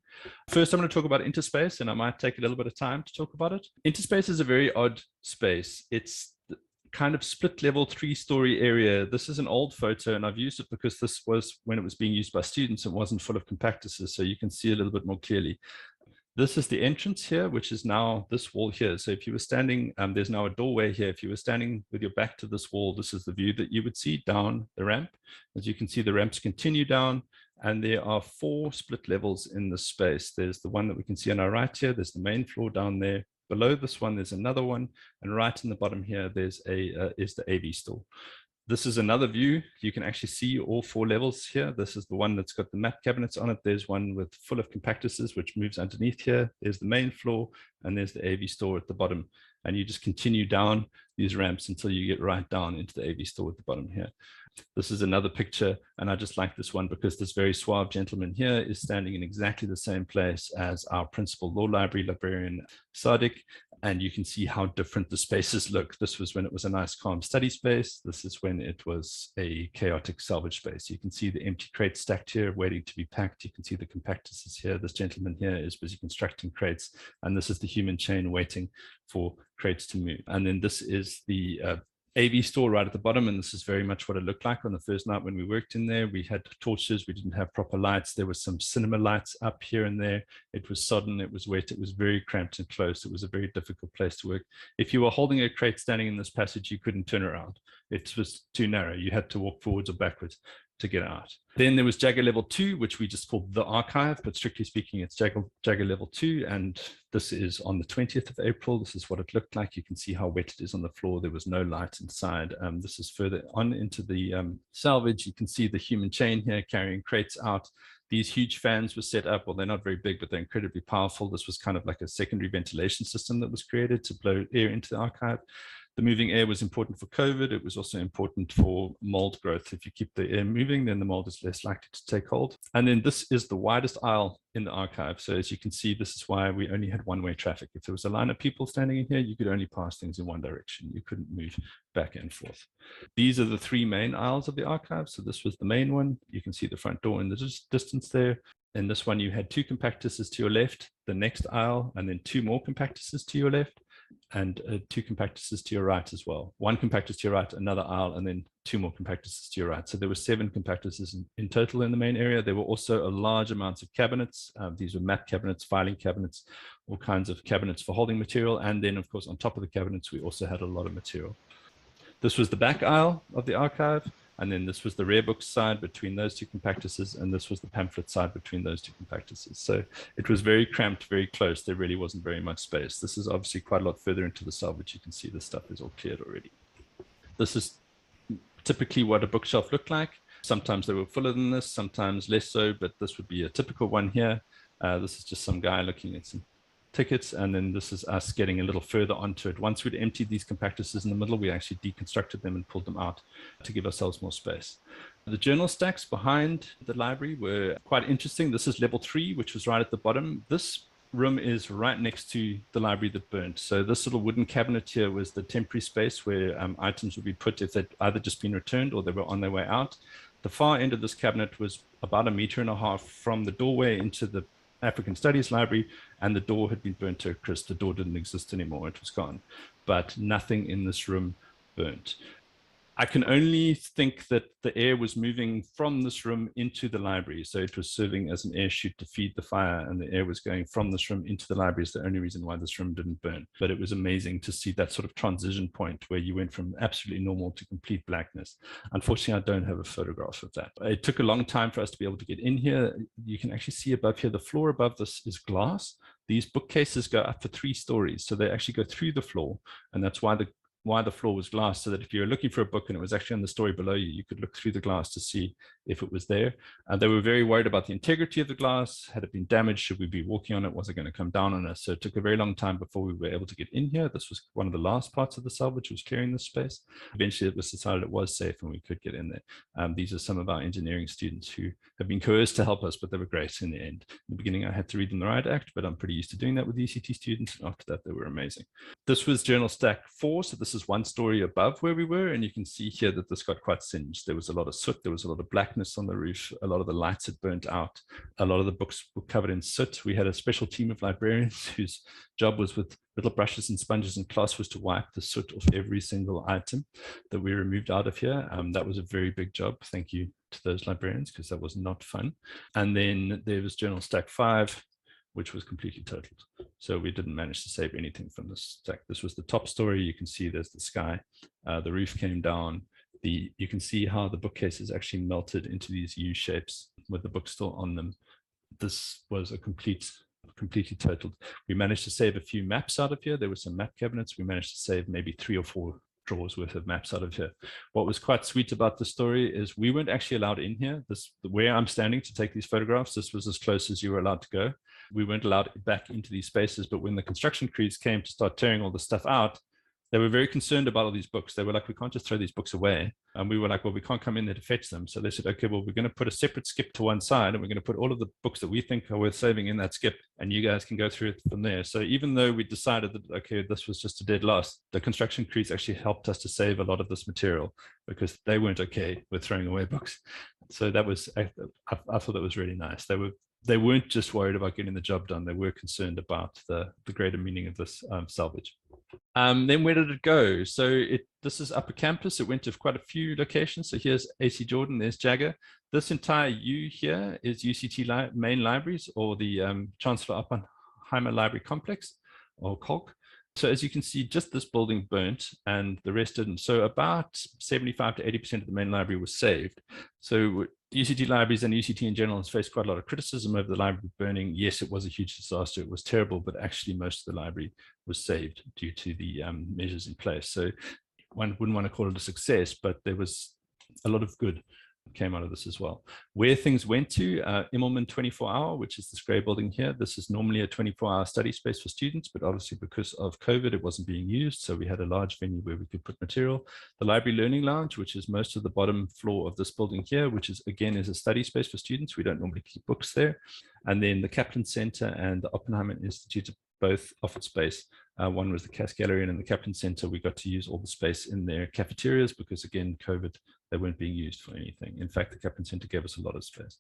First, I'm going to talk about interspace, and I might take a little bit of time to talk about it. Interspace is a very odd space. It's kind of split level 3-story area. This is an old photo, and I've used it because this was when it was being used by students. It wasn't full of compactuses, so you can see a little bit more clearly. This is the entrance here, which is now this wall here. So if you were standing, there's now a doorway here. If you were standing with your back to this wall, this is the view that you would see down the ramp. As you can see, the ramps continue down, and there are 4 split levels in this space. There's the one that we can see on our right here. There's the main floor down there. Below this one, there's another one. And right in the bottom here, there's is the AV store. This is another view. You can actually see all 4 levels here. This is the one that's got the map cabinets on it. There's one with full of compactuses, which moves underneath here. There's the main floor, and there's the AV store at the bottom. And you just continue down these ramps until you get right down into the AV store at the bottom here. This is another picture, and I just like this one because this very suave gentleman here is standing in exactly the same place as our principal law library librarian, Sadiq, and you can see how different the spaces look. This was when it was a nice calm study space. This is when it was a chaotic salvage space. You can see the empty crates stacked here waiting to be packed. You can see the compactuses here. This gentleman here is busy constructing crates, and this is the human chain waiting for crates to move. And then this is the AV store right at the bottom, and this is very much what it looked like on the first night when we worked in there. We had torches, we didn't have proper lights. There was some cinema lights up here and there. It was sodden, it was wet, it was very cramped and close. It was a very difficult place to work. If you were holding a crate standing in this passage, you couldn't turn around. It was too narrow. You had to walk forwards or backwards to get out. Then there was Jagger Level 2, which we just called the archive, but strictly speaking, it's Jagger Level 2, and this is on the 20th of April. This is what it looked like. You can see how wet it is on the floor. There was no light inside. This is further on into the salvage. You can see the human chain here carrying crates out. These huge fans were set up. Well, they're not very big, but they're incredibly powerful. This was kind of like a secondary ventilation system that was created to blow air into the archive. The moving air was important for COVID. It was also important for mold growth. If you keep the air moving, then the mold is less likely to take hold. And then this is the widest aisle in the archive. So as you can see, this is why we only had one-way traffic. If there was a line of people standing in here, you could only pass things in one direction. You couldn't move back and forth. These are the three main aisles of the archive. So this was the main one. You can see the front door in the distance there. In this one, you had two compactuses to your left, the next aisle, and then two more compactuses to your left, and two compactuses to your right as well. One compactus to your right, another aisle, and then two more compactuses to your right. So there were 7 compactuses in total in the main area. There were also a large amounts of cabinets. These were map cabinets, filing cabinets, all kinds of cabinets for holding material. And then, of course, on top of the cabinets, we also had a lot of material. This was the back aisle of the archive. And then this was the rare books side between those two compactuses, and this was the pamphlet side between those two compactuses. So it was very cramped, very close. There really wasn't very much space. This is obviously quite a lot further into the salvage. You can see the stuff is all cleared already. This is typically what a bookshelf looked like. Sometimes they were fuller than this, sometimes less so, but this would be a typical one here. This is just some guy looking at some tickets, and then this is us getting a little further onto it. Once we'd emptied these compactuses in the middle, we actually deconstructed them and pulled them out to give ourselves more space. The journal stacks behind the library were quite interesting. This is level 3, which was right at the bottom. This room is right next to the library that burnt. So this little wooden cabinet here was the temporary space where items would be put if they'd either just been returned or they were on their way out. The far end of this cabinet was about 1.5 meters from the doorway into the African Studies Library, and the door had been burnt to a crisp. The door didn't exist anymore, it was gone, but nothing in this room burnt. I can only think that the air was moving from this room into the library. So it was serving as an air chute to feed the fire, and the air was going from this room into the library is the only reason why this room didn't burn. But it was amazing to see that sort of transition point where you went from absolutely normal to complete blackness. Unfortunately, I don't have a photograph of that. It took a long time for us to be able to get in here. You can actually see above here, the floor above this is glass. These bookcases go up for 3 stories. So they actually go through the floor, and that's why the floor was glass, so that if you were looking for a book and it was actually on the story below you, you could look through the glass to see if it was there. They were very worried about the integrity of the glass. Had it been damaged? Should we be walking on it? Was it going to come down on us? So it took a very long time before we were able to get in here. This was one of the last parts of the salvage, was clearing this space. Eventually it was decided it was safe and we could get in there. These are some of our engineering students who have been coerced to help us, but they were great in the end. In the beginning, I had to read them the Riot Act, but I'm pretty used to doing that with UCT students. And after that, they were amazing. This was journal stack 4. So this is 1 story above where we were, and you can see here that this got quite singed. There was a lot of soot, there was a lot of blackness on the roof, a lot of the lights had burnt out, a lot of the books were covered in soot. We had a special team of librarians whose job was with little brushes and sponges and cloths was to wipe the soot off every single item that we removed out of here. That was a very big job. Thank you to those librarians, because that was not fun. And then there was journal stack 5, which was completely totaled. So we didn't manage to save anything from this stack. This was the top story. You can see there's the sky. The roof came down. You can see how the bookcases actually melted into these U shapes with the book still on them. This was a completely totaled. We managed to save a few maps out of here. There were some map cabinets. We managed to save maybe 3 or 4 drawers worth of maps out of here. What was quite sweet about the story is we weren't actually allowed in here. Where I'm standing to take these photographs, this was as close as you were allowed to go. We weren't allowed back into these spaces, but when the construction crews came to start tearing all the stuff out, they were very concerned about all these books. They were like, we can't just throw these books away. And we were like, well, we can't come in there to fetch them. So they said, okay, well, we're going to put a separate skip to one side, and we're going to put all of the books that we think are worth saving in that skip, and you guys can go through it from there. So even though we decided that, okay, this was just a dead loss, the construction crews actually helped us to save a lot of this material, because they weren't okay with throwing away books. So that was, I thought that was really nice. They weren't just worried about getting the job done. They were concerned about the greater meaning of this salvage. Then where did it go? So this is Upper Campus. It went to quite a few locations. So here's AC Jordan, there's Jagger. This entire U here is UCT main libraries, or the Chancellor Oppenheimer Library Complex, or COLC. So as you can see, just this building burnt and the rest didn't. So about 75 to 80% of the main library was saved. So UCT libraries and UCT in general has faced quite a lot of criticism over the library burning. Yes, it was a huge disaster. It was terrible, but actually most of the library was saved due to the measures in place. So one wouldn't want to call it a success, but there was a lot of good came out of this as well. Where things went to, Immelman 24-hour, which is this grey building here. This is normally a 24-hour study space for students, but obviously because of COVID, it wasn't being used. So we had a large venue where we could put material. The Library Learning Lounge, which is most of the bottom floor of this building here, which is, again, is a study space for students. We don't normally keep books there. And then the Kaplan Center and the Oppenheimer Institute both offered space. One was the Cass Gallery, and in the Kaplan Center, we got to use all the space in their cafeterias because, again, COVID, they weren't being used for anything. In fact, the Kaplan Center gave us a lot of space.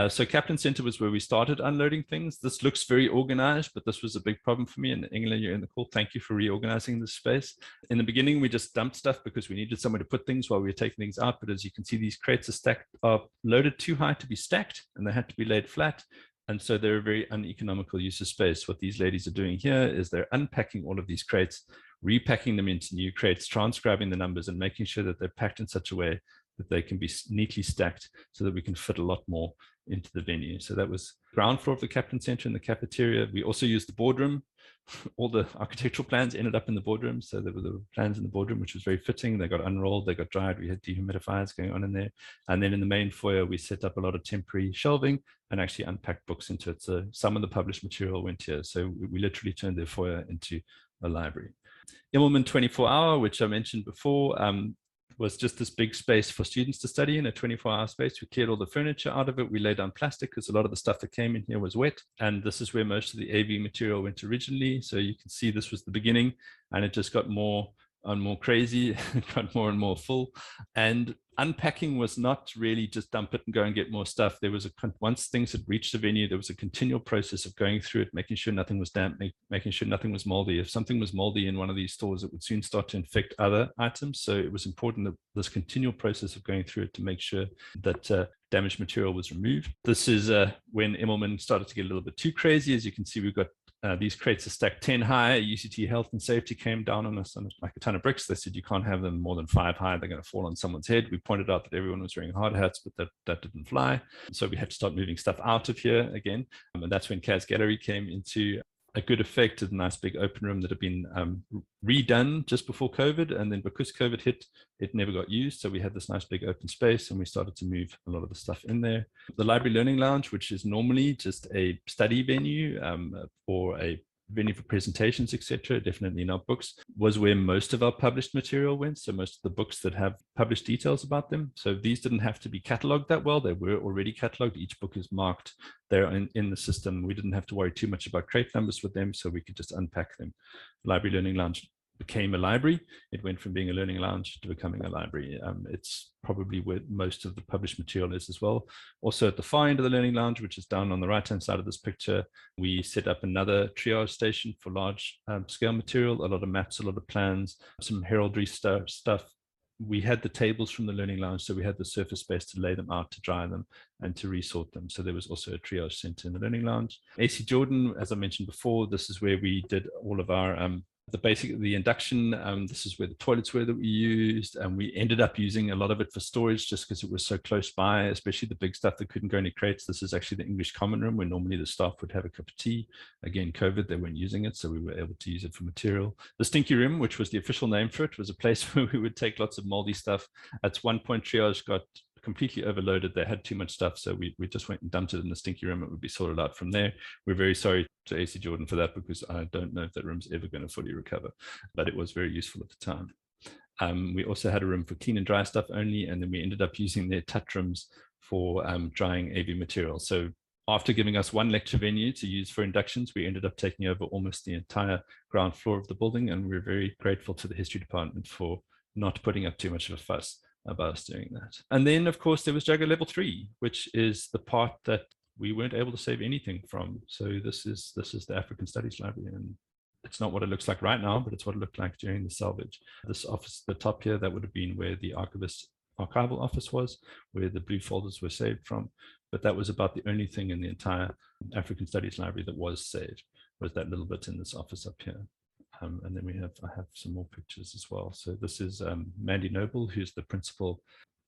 So Kaplan Center was where we started unloading things. This looks very organized, but this was a big problem for me. And England, you're in the call. Thank you for reorganizing this space. In the beginning, we just dumped stuff because we needed somewhere to put things while we were taking things out. But as you can see, these crates are loaded too high to be stacked, and they had to be laid flat. And so they're a very uneconomical use of space. What these ladies are doing here is they're unpacking all of these crates, repacking them into new crates, transcribing the numbers, and making sure that they're packed in such a way that they can be neatly stacked so that we can fit a lot more into the venue. So that was ground floor of the Kaplan Center and the cafeteria. We also used the boardroom. All the architectural plans ended up in the boardroom. So there were the plans in the boardroom, which was very fitting. They got unrolled, they got dried. We had dehumidifiers going on in there. And then in the main foyer, we set up a lot of temporary shelving and actually unpacked books into it. So some of the published material went here. So we literally turned their foyer into a library. Immelman 24-hour, which I mentioned before, was just this big space for students to study in, a 24-hour space. We cleared all the furniture out of it. We laid down plastic because a lot of the stuff that came in here was wet. And this is where most of the AV material went originally. So you can see this was the beginning, and it just got more and more crazy, got more and more full. And unpacking was not really just dump it and go and get more stuff. There was once things had reached the venue, there was a continual process of going through it, making sure nothing was damp, making sure nothing was moldy. If something was moldy in one of these stores, it would soon start to infect other items. So it was important that this continual process of going through it to make sure that damaged material was removed. This is when Immelman started to get a little bit too crazy. As you can see, we've got these crates are stacked 10 high. UCT Health and Safety came down on us like a ton of bricks. They said you can't have them more than 5 high. They're going to fall on someone's head. We pointed out that everyone was wearing hard hats, but that didn't fly. So we had to start moving stuff out of here again. And that's when Cass Gallery came into a good effect. A nice big open room that had been redone just before COVID. And then because COVID hit, it never got used. So we had this nice big open space, and we started to move a lot of the stuff in there. The Library Learning Lounge, which is normally just a study venue or a venue for presentations, etc., definitely not books, was where most of our published material went. So most of the books that have published details about them. So these didn't have to be cataloged that well. They were already cataloged. Each book is marked there in the system. We didn't have to worry too much about crate numbers with them, so we could just unpack them. Library Learning Lounge became a library. It went from being a learning lounge to becoming a library. It's probably where most of the published material is as well. Also at the far end of the learning lounge, which is down on the right-hand side of this picture, we set up another triage station for large scale material, a lot of maps, a lot of plans, some heraldry stuff. We had the tables from the learning lounge, so we had the surface space to lay them out, to dry them, and to resort them. So there was also a triage center in the learning lounge. AC Jordan, as I mentioned before, this is where we did all of our the induction. This is where the toilets were that we used, and we ended up using a lot of it for storage just because it was so close by, especially the big stuff that couldn't go into crates. This is actually the English common room where normally the staff would have a cup of tea. Again, COVID, they weren't using it, so we were able to use it for material. The stinky room, which was the official name for it, was a place where we would take lots of moldy stuff. At one point, Triage got completely overloaded. They had too much stuff, so we just went and dumped it in the stinky room. It would be sorted out from there. We're very sorry to AC Jordan for that, because I don't know if that room's ever going to fully recover, but it was very useful at the time. We also had a room for clean and dry stuff only, and then we ended up using their touch rooms for drying AV material. So after giving us one lecture venue to use for inductions, we ended up taking over almost the entire ground floor of the building, and we're very grateful to the history department for not putting up too much of a fuss about us doing that. And then, of course, there was Jagger Level 3, which is the part that we weren't able to save anything from. So this is the African Studies Library, and it's not what it looks like right now, but it's what it looked like during the salvage. This office, the top here, that would have been where the archival office was, where the blue folders were saved from. But that was about the only thing in the entire African Studies Library that was saved, was that little bit in this office up here. And then I have some more pictures as well. So this is Mandy Noble, who's the principal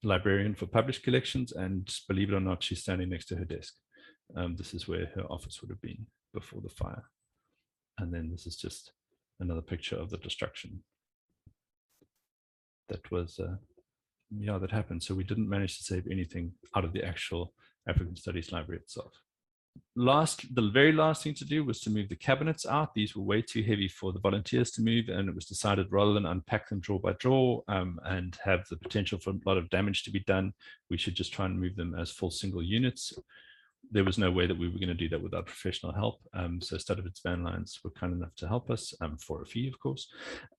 librarian for published collections, and believe it or not, she's standing next to her desk. This is where her office would have been before the fire. And then this is just another picture of the destruction that was yeah, that happened. So we didn't manage to save anything out of the actual African Studies Library itself. The very last thing to do was to move the cabinets out. These were way too heavy for the volunteers to move, and it was decided rather than unpack them drawer by drawer and have the potential for a lot of damage to be done, we should just try and move them as full single units. There was no way that we were going to do that without professional help. So Studderbits Van Lines were kind enough to help us for a fee, of course.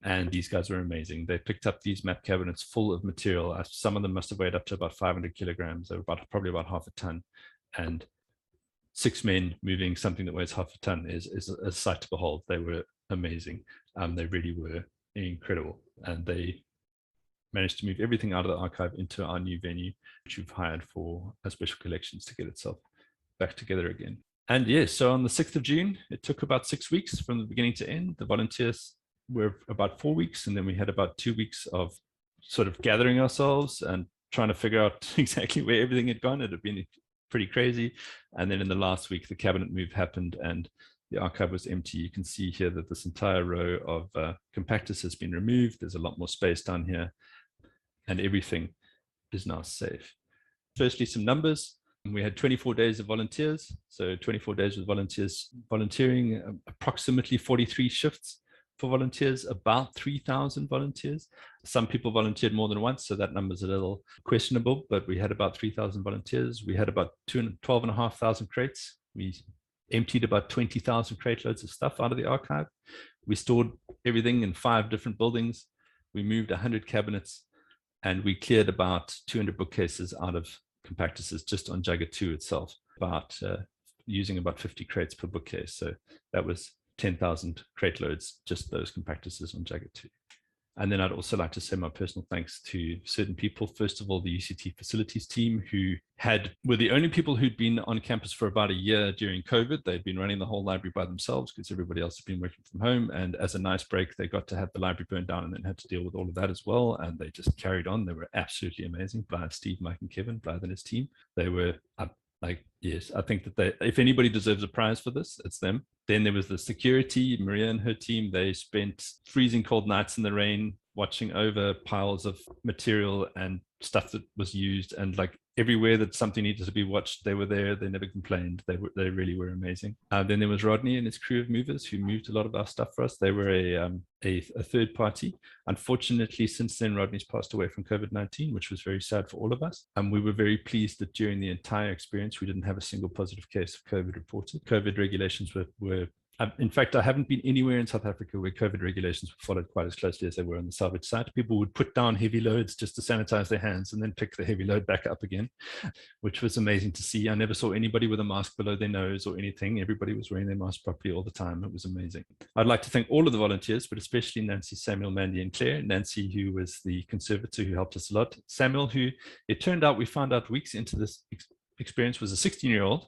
And these guys were amazing. They picked up these map cabinets full of material. Some of them must have weighed up to about 500 kilograms. They were probably about half a ton. And 6 men moving something that weighs half a ton is a sight to behold. They were amazing. They really were incredible. And they managed to move everything out of the archive into our new venue, which we've hired for special collections to get itself back together again. And yes, so on the 6th of June, it took about 6 weeks from the beginning to end. The volunteers were about 4 weeks, and then we had about 2 weeks of sort of gathering ourselves and trying to figure out exactly where everything had gone. It had been pretty crazy. And then in the last week, the cabinet move happened and the archive was empty. You can see here that this entire row of compactors has been removed. There's a lot more space down here, and everything is now safe. Firstly, some numbers. We had 24 days of volunteers. So 24 days with volunteers volunteering, approximately 43 shifts for volunteers, about 3,000 volunteers. Some people volunteered more than once, so that number is a little questionable, but we had about 3,000 volunteers. We had about 12,500 crates. We emptied about 20,000 crate loads of stuff out of the archive. We stored everything in 5 different buildings. We moved 100 cabinets, and we cleared about 200 bookcases out of compactors just on Jagger 2 itself, using about 50 crates per bookcase. So that was 10,000 crate loads, just those compactors on Jagger 2. And then I'd also like to say my personal thanks to certain people. First of all, the UCT facilities team, who were the only people who'd been on campus for about a year during COVID. They'd been running the whole library by themselves because everybody else had been working from home. And as a nice break, they got to have the library burned down and then had to deal with all of that as well. And they just carried on. They were absolutely amazing. Blythe, Steve, Mike, and Kevin, Blythe and his team. They were yes, I think that if anybody deserves a prize for this, it's them. Then there was the security, Maria and her team. They spent freezing cold nights in the rain, watching over piles of material and stuff that was used, and like everywhere that something needed to be watched, they were there. They never complained. They really were amazing. Then there was Rodney and his crew of movers who moved a lot of our stuff for us. They were a third party. Unfortunately, since then, Rodney's passed away from COVID-19, which was very sad for all of us. And we were very pleased that during the entire experience, we didn't have a single positive case of COVID reported. COVID regulations were in fact, I haven't been anywhere in South Africa where COVID regulations were followed quite as closely as they were on the salvage site. People would put down heavy loads just to sanitize their hands and then pick the heavy load back up again, which was amazing to see. I never saw anybody with a mask below their nose or anything. Everybody was wearing their mask properly all the time. It was amazing. I'd like to thank all of the volunteers, but especially Nancy, Samuel, Mandy, and Claire. Nancy, who was the conservator who helped us a lot. Samuel, who it turned out we found out weeks into this experience was a 16-year-old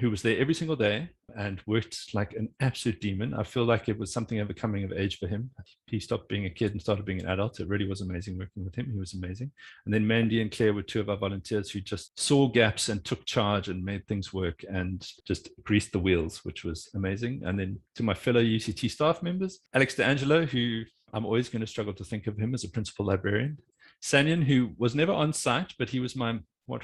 who was there every single day and worked like an absolute demon. I feel like it was something of a coming of age for him. He stopped being a kid and started being an adult. It really was amazing working with him. He was amazing. And then Mandy and Claire were 2 of our volunteers who just saw gaps and took charge and made things work and just greased the wheels, which was amazing. And then to my fellow UCT staff members, Alex D'Angelo, who I'm always going to struggle to think of him as a principal librarian. Sanyan, who was never on site, but he was my what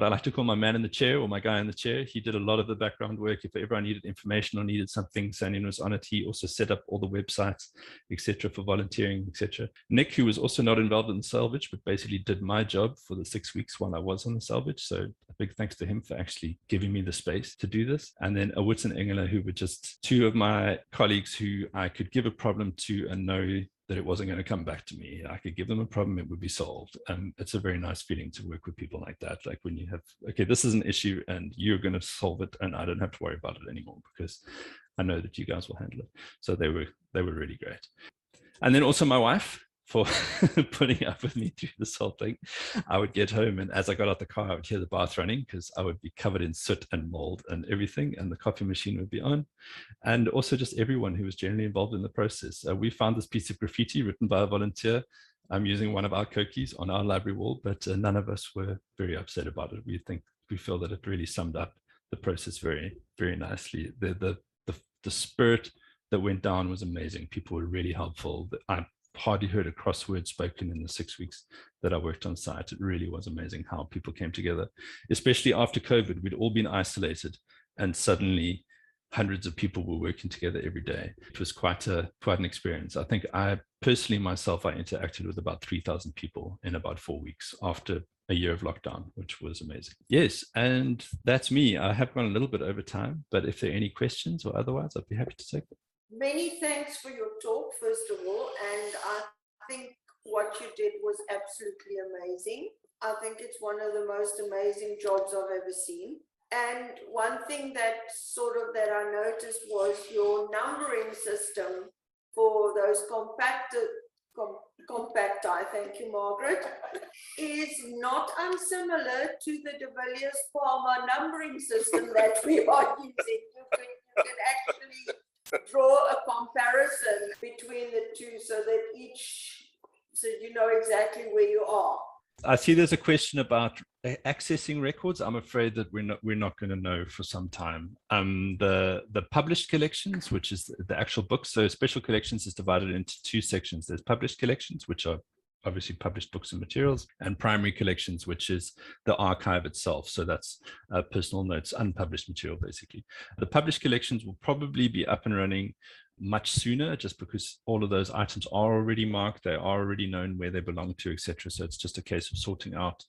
I like to call my man in the chair or my guy in the chair. He did a lot of the background work. If ever I needed information or needed something, Sanyan was on it. He also set up all the websites, etc., for volunteering, etc. Nick, who was also not involved in the salvage, but basically did my job for the 6 weeks while I was on the salvage. So a big thanks to him for actually giving me the space to do this. And then Uct and Engela, who were just 2 of my colleagues who I could give a problem to and know that it wasn't going to come back to me. I could give them a problem, it would be solved. And it's a very nice feeling to work with people like that. Like when you have, okay, this is an issue and you're going to solve it and I don't have to worry about it anymore because I know that you guys will handle it. So they were really great. And then also my wife, for putting up with me through this whole thing. I would get home, and as I got out the car, I would hear the bath running because I would be covered in soot and mold and everything, and the coffee machine would be on. And also just everyone who was generally involved in the process. We found this piece of graffiti written by a volunteer. I'm using one of our cookies on our library wall, but none of us were very upset about it. We feel that it really summed up the process very, very nicely. The spirit that went down was amazing. People were really helpful. hardly heard a crossword spoken in the 6 weeks that I worked on site. It really was amazing how people came together, especially after COVID. We'd all been isolated, and suddenly hundreds of people were working together every day. It was quite an experience. I think I personally myself, I interacted with about 3,000 people in about 4 weeks after a year of lockdown, which was amazing. Yes, and that's me. I have gone a little bit over time, but if there are any questions or otherwise, I'd be happy to take them. Many thanks for your talk, first of all, and I think what you did was absolutely amazing. I think it's one of the most amazing jobs I've ever seen. And one thing that I noticed was your numbering system for those compacti, thank you, Margaret, is not unsimilar to the De Villiers Palmer numbering system that we are using. You can actually draw a comparison between the two so you know exactly where you are. I see there's a question about accessing records. I'm afraid that we're not going to know for some time. The published collections, which is the actual books, so special collections is divided into two sections. There's published collections, which are obviously published books and materials, and primary collections, which is the archive itself. So that's personal notes, unpublished material, basically. The published collections will probably be up and running much sooner, just because all of those items are already marked, they are already known where they belong to, etc. So it's just a case of sorting out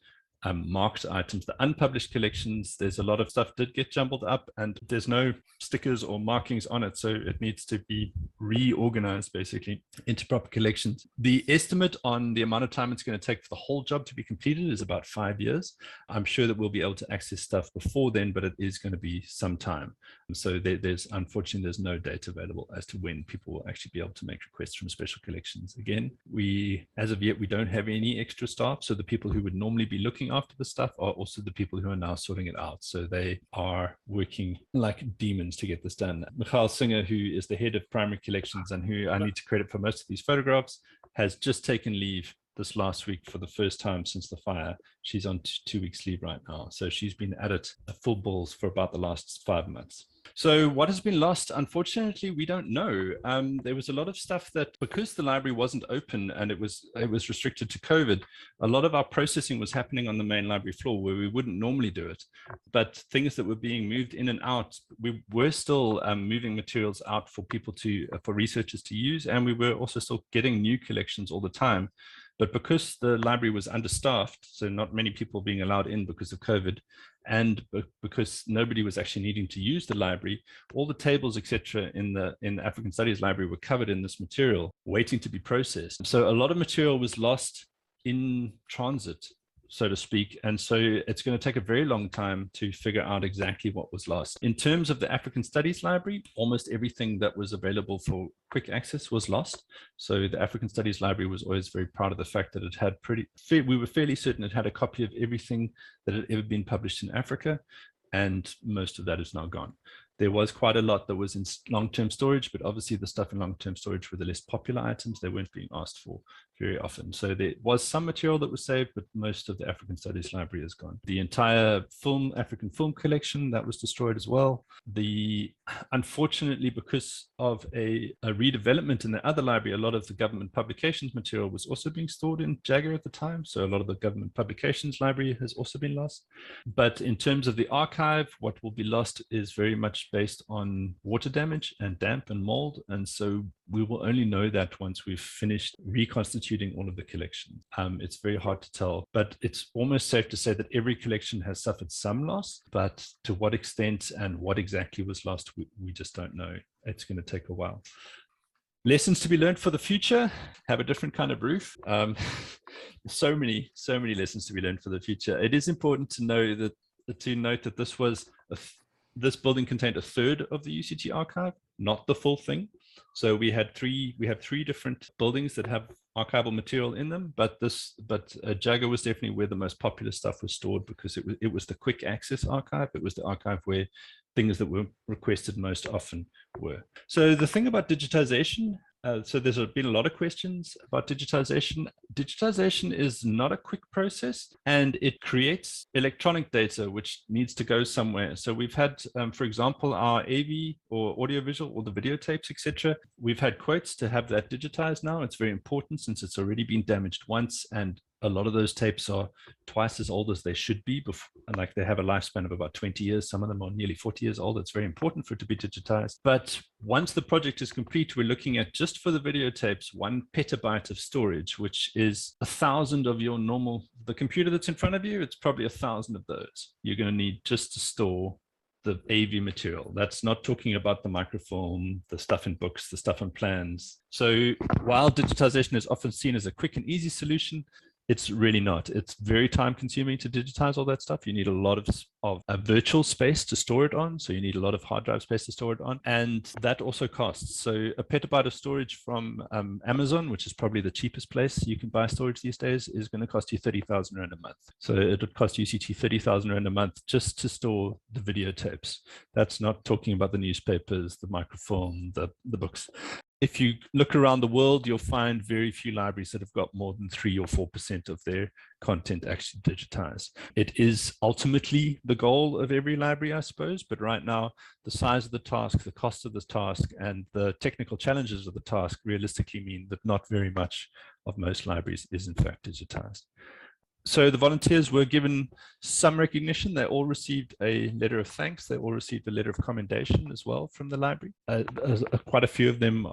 marked items. The unpublished collections, there's a lot of stuff did get jumbled up and there's no stickers or markings on it, so it needs to be reorganized basically into proper collections. The estimate on the amount of time it's going to take for the whole job to be completed is about 5 years. I'm sure that we'll be able to access stuff before then, but it is going to be some time. So unfortunately there's no date available as to when people will actually be able to make requests from special collections. Again, as of yet we don't have any extra staff, so the people who would normally be looking after the stuff are also the people who are now sorting it out. So they are working like demons to get this done. Michael Singer, who is the head of primary collections and who I need to credit for most of these photographs, has just taken leave this last week for the first time since the fire. She's on 2 weeks leave right now. So she's been at it full balls for about the last 5 months. So what has been lost? Unfortunately, we don't know. There was a lot of stuff that, because the library wasn't open and it was restricted to COVID, a lot of our processing was happening on the main library floor where we wouldn't normally do it. But things that were being moved in and out, we were still moving materials out for people for researchers to use, and we were also still getting new collections all the time. But because the library was understaffed, so not many people being allowed in because of COVID, and because nobody was actually needing to use the library, all the tables, etc., in the African Studies Library were covered in this material, waiting to be processed. So a lot of material was lost in transit, so to speak. And so it's going to take a very long time to figure out exactly what was lost. In terms of the African Studies Library, almost everything that was available for quick access was lost. So the African Studies Library was always very proud of the fact that it had we were fairly certain it had a copy of everything that had ever been published in Africa, and most of that is now gone. There was quite a lot that was in long-term storage, but obviously the stuff in long-term storage were the less popular items. They weren't being asked for very often. So there was some material that was saved, but most of the African Studies Library is gone. The entire African film collection, that was destroyed as well. Unfortunately, because of a redevelopment in the other library, a lot of the government publications material was also being stored in Jagger at the time. So a lot of the government publications library has also been lost. But in terms of the archive, what will be lost is very much based on water damage and damp and mold. And so we will only know that once we've finished reconstituting all of the collection. It's very hard to tell, but it's almost safe to say that every collection has suffered some loss, but to what extent and what exactly was lost, we just don't know. It's going to take a while. Lessons to be learned for the future: have a different kind of roof. So many lessons to be learned for the future. It is important to note that this building contained a third of the UCT archive, not the full thing. So we have three different buildings that have archival material in them, but Jagger was definitely where the most popular stuff was stored, because it was the quick access archive. It was the archive where things that were requested most often were. So the thing about digitization, So there's been a lot of questions about digitization. Digitization is not a quick process, and it creates electronic data which needs to go somewhere. So we've had, for example, our AV or audiovisual or the videotapes, etc. We've had quotes to have that digitized now. It's very important since it's already been damaged once, and a lot of those tapes are twice as old as they should be, and like they have a lifespan of about 20 years. Some of them are nearly 40 years old. It's very important for it to be digitized. But once the project is complete, we're looking at, just for the videotapes, 1 petabyte of storage, which is 1,000 of your normal, the computer that's in front of you, it's probably 1,000 of those you're going to need just to store the AV material. That's not talking about the microfilm, the stuff in books, the stuff in plans. So while digitization is often seen as a quick and easy solution, it's really not. It's very time consuming to digitize all that stuff. You need a lot of a virtual space to store it on. So you need a lot of hard drive space to store it on. And that also costs. So a petabyte of storage from Amazon, which is probably the cheapest place you can buy storage these days, is going to cost you 30,000 Rand a month. So it would cost UCT 30,000 Rand a month just to store the videotapes. That's not talking about the newspapers, the microfilm, the books. If you look around the world, you'll find very few libraries that have got more than 3 or 4% of their content actually digitized. It is ultimately the goal of every library, I suppose, but right now, the size of the task, the cost of the task, and the technical challenges of the task realistically mean that not very much of most libraries is in fact digitized. So the volunteers were given some recognition. They all received a letter of thanks. They all received a letter of commendation as well from the library. Quite a few of them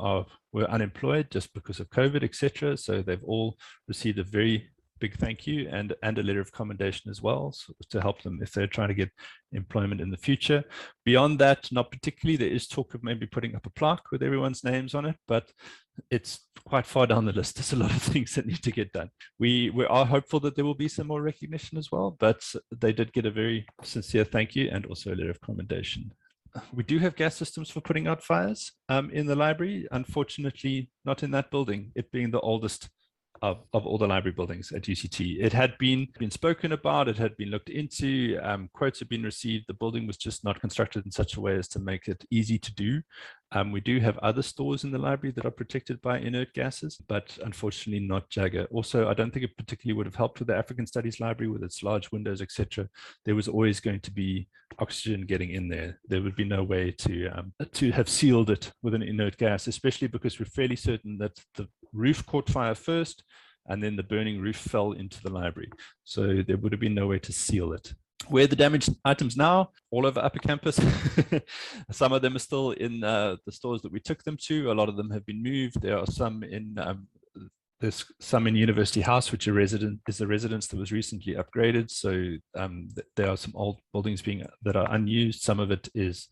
were unemployed just because of COVID, etc. So they've all received a very big thank you and a letter of commendation as well, so to help them if they're trying to get employment in the future. Beyond that, not particularly. There is talk of maybe putting up a plaque with everyone's names on it, but it's quite far down the list. There's a lot of things that need to get done. We are hopeful that there will be some more recognition as well, but they did get a very sincere thank you and also a letter of commendation. We do have gas systems for putting out fires in the library. Unfortunately, not in that building, it being the oldest of all the library buildings at UCT. It had been spoken about, it had been looked into, quotes had been received. The building was just not constructed in such a way as to make it easy to do. We do have other stores in the library that are protected by inert gases, but unfortunately not Jagger. Also, I don't think it particularly would have helped with the African Studies Library with its large windows, etc. There was always going to be oxygen getting in there. There would be no way to have sealed it with an inert gas, especially because we're fairly certain that the roof caught fire first, and then the burning roof fell into the library. So there would have been no way to seal it. Where are the damaged items now? All over Upper Campus. Some of them are still in the stores that we took them to. A lot of them have been moved. There are some in there's some in University House, which is a residence that was recently upgraded. So there are some old buildings that are unused. Some of it is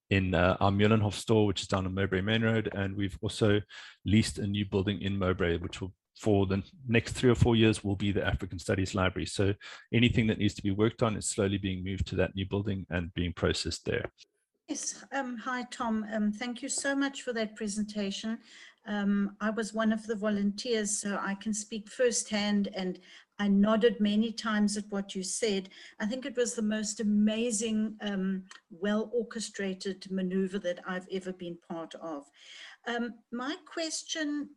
in our Muhlenhof store, which is down on Mowbray Main Road. And we've also leased a new building in Mowbray, which will, for the next 3 or 4 years, will be the African Studies Library. So anything that needs to be worked on is slowly being moved to that new building and being processed there. Yes, hi Tom, thank you so much for that presentation. I was one of the volunteers, so I can speak firsthand, and I nodded many times at what you said. I think it was the most amazing, well-orchestrated maneuver that I've ever been part of. My question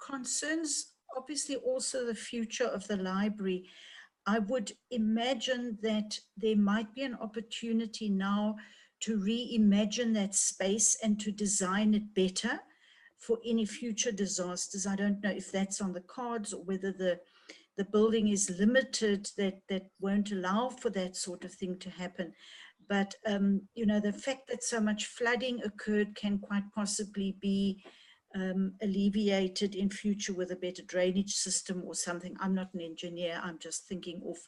concerns obviously also the future of the library. I would imagine that there might be an opportunity now to reimagine that space and to design it better for any future disasters. I don't know if that's on the cards or whether the building is limited that won't allow for that sort of thing to happen. But, you know, the fact that so much flooding occurred can quite possibly be alleviated in future with a better drainage system or something. I'm not an engineer, I'm just thinking off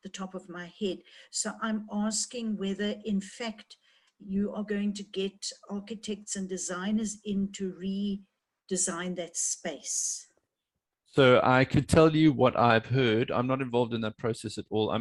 the top of my head. So I'm asking whether in fact you are going to get architects and designers in to redesign that space. So I could tell you what I've heard. I'm not involved in that process at all.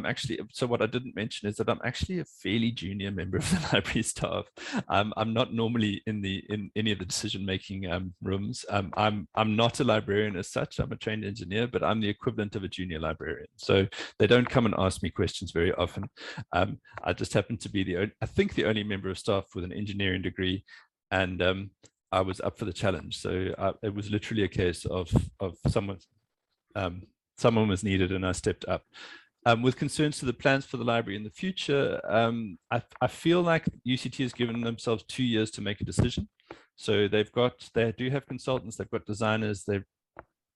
So what I didn't mention is that I'm actually a fairly junior member of the library staff. I'm not normally in any of the decision-making rooms. I'm not a librarian as such. I'm a trained engineer, but I'm the equivalent of a junior librarian. So they don't come and ask me questions very often. I just happen to be I think the only member of staff with an engineering degree. And I was up for the challenge. So it was literally a case of someone was needed and I stepped up. With concerns to the plans for the library in the future, I feel like UCT has given themselves 2 years to make a decision. So they do have consultants, they've got designers, their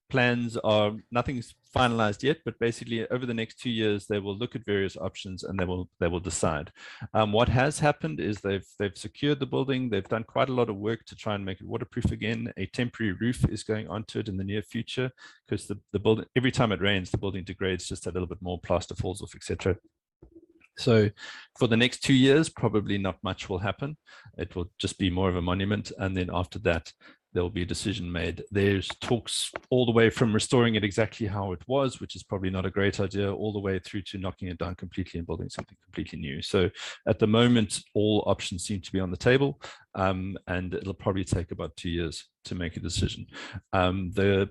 plans are, nothing's finalized yet, but basically over the next 2 years, they will look at various options and they will decide. What has happened is they've secured the building. They've done quite a lot of work to try and make it waterproof again. A temporary roof is going onto it in the near future because the building, every time it rains, the building degrades just a little bit more, plaster falls off, etc. So for the next 2 years, probably not much will happen. It will just be more of a monument. And then after that, there will be a decision made. There's talks all the way from restoring it exactly how it was, which is probably not a great idea, all the way through to knocking it down completely and building something completely new. So at the moment, all options seem to be on the table, and it'll probably take about 2 years to make a decision. The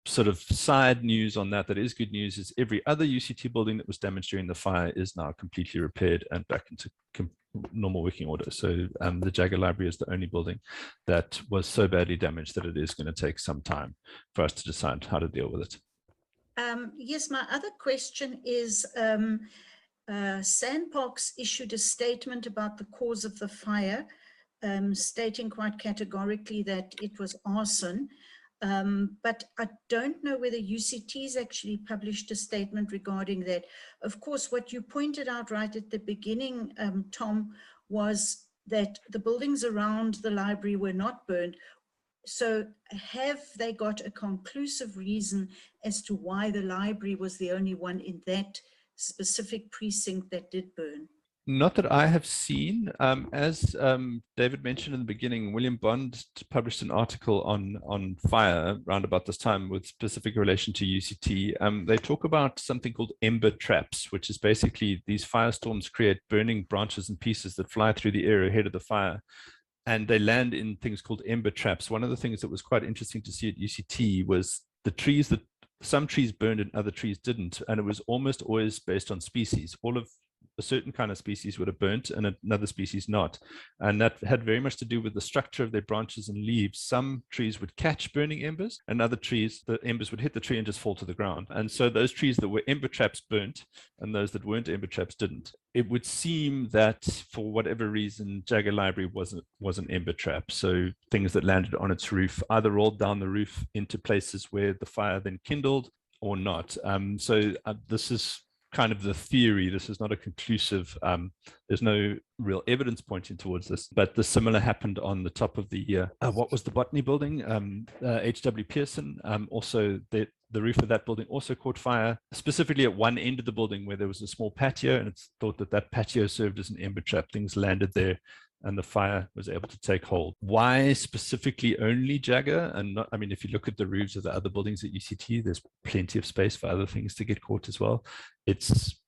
sort of side news on that is good news is every other UCT building that was damaged during the fire is now completely repaired and back into normal working order. So the Jagger Library is the only building that was so badly damaged that it is going to take some time for us to decide how to deal with it. Yes, my other question is, Sandbox issued a statement about the cause of the fire, stating quite categorically that it was arson. But I don't know whether UCT's actually published a statement regarding that. Of course, what you pointed out right at the beginning, Tom, was that the buildings around the library were not burned. So have they got a conclusive reason as to why the library was the only one in that specific precinct that did burn? Not that I have seen. As David mentioned in the beginning, William Bond published an article on fire around about this time with specific relation to UCT. They talk about something called Ember Traps, which is basically these firestorms create burning branches and pieces that fly through the air ahead of the fire. And they land in things called Ember Traps. One of the things that was quite interesting to see at UCT was the trees that some trees burned and other trees didn't. And it was almost always based on species. All of a certain kind of species would have burnt and another species not. And that had very much to do with the structure of their branches and leaves. Some trees would catch burning embers, and other trees, the embers would hit the tree and just fall to the ground. And so those trees that were ember traps burnt, and those that weren't ember traps didn't. It would seem that for whatever reason, Jagger Library was an ember trap. So things that landed on its roof either rolled down the roof into places where the fire then kindled or not. This is kind of the theory. This is not a conclusive, there's no real evidence pointing towards this, but the similar happened on the top of the, what was the botany building? H.W. Pearson. Also, the roof of that building also caught fire, specifically at one end of the building where there was a small patio, and it's thought that that patio served as an ember trap. Things landed there and the fire was able to take hold. Why specifically only Jagger? And not, I mean, if you look at the roofs of the other buildings at UCT, there's plenty of space for other things to get caught as well. It's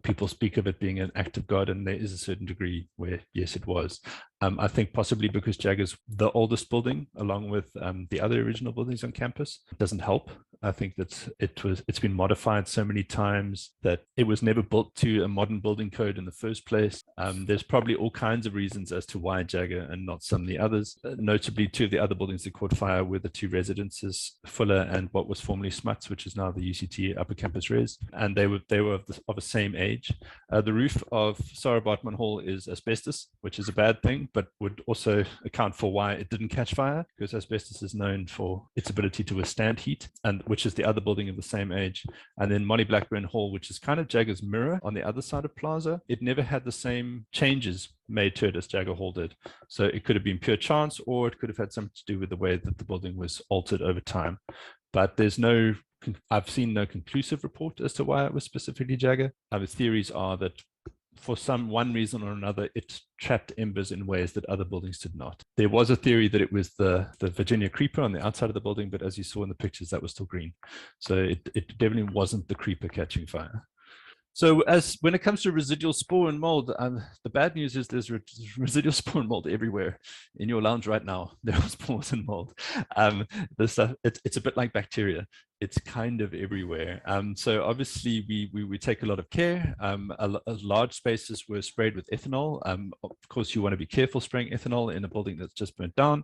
people speak of it being an act of God, and there is a certain degree where, yes, it was. I think possibly because Jagger's the oldest building, along with the other original buildings on campus, doesn't help. I think that it's been modified so many times that it was never built to a modern building code in the first place. There's probably all kinds of reasons as to why Jagger and not some of the others. Notably, two of the other buildings that caught fire were the two residences, Fuller and what was formerly Smuts, which is now the UCT Upper Campus Res, and they were of the same age. The roof of Sarah Bartman Hall is asbestos, which is a bad thing, but would also account for why it didn't catch fire, because asbestos is known for its ability to withstand heat, and which is the other building of the same age. And then Molly Blackburn Hall, which is kind of Jagger's mirror on the other side of Plaza, it never had the same changes made to it as Jagger Hall did. So it could have been pure chance, or it could have had something to do with the way that the building was altered over time. But I've seen no conclusive report as to why it was specifically Jagger. The theories are that for one reason or another, it trapped embers in ways that other buildings did not. There was a theory that it was the Virginia creeper on the outside of the building, but as you saw in the pictures, that was still green. So it definitely wasn't the creeper catching fire. So when it comes to residual spore and mold, the bad news is there's residual spore and mold everywhere. In your lounge right now, there are spores and mold. This stuff, it's a bit like bacteria. It's kind of everywhere. So obviously we take a lot of care. Large spaces were sprayed with ethanol. Of course, you want to be careful spraying ethanol in a building that's just burnt down.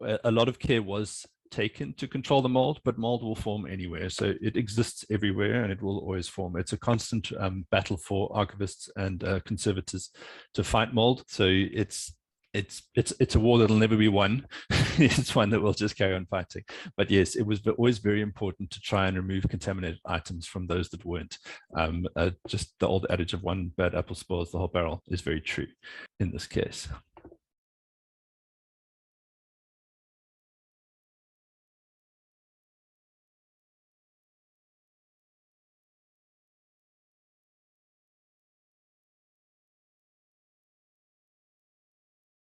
a lot of care was taken to control the mold, but mold will form anywhere. So it exists everywhere and it will always form. It's a constant battle for archivists and conservators to fight mold. So it's a war that'll never be won. It's one that we'll just carry on fighting. But yes, it was always very important to try and remove contaminated items from those that weren't. Just the old adage of one bad apple spoils the whole barrel is very true in this case.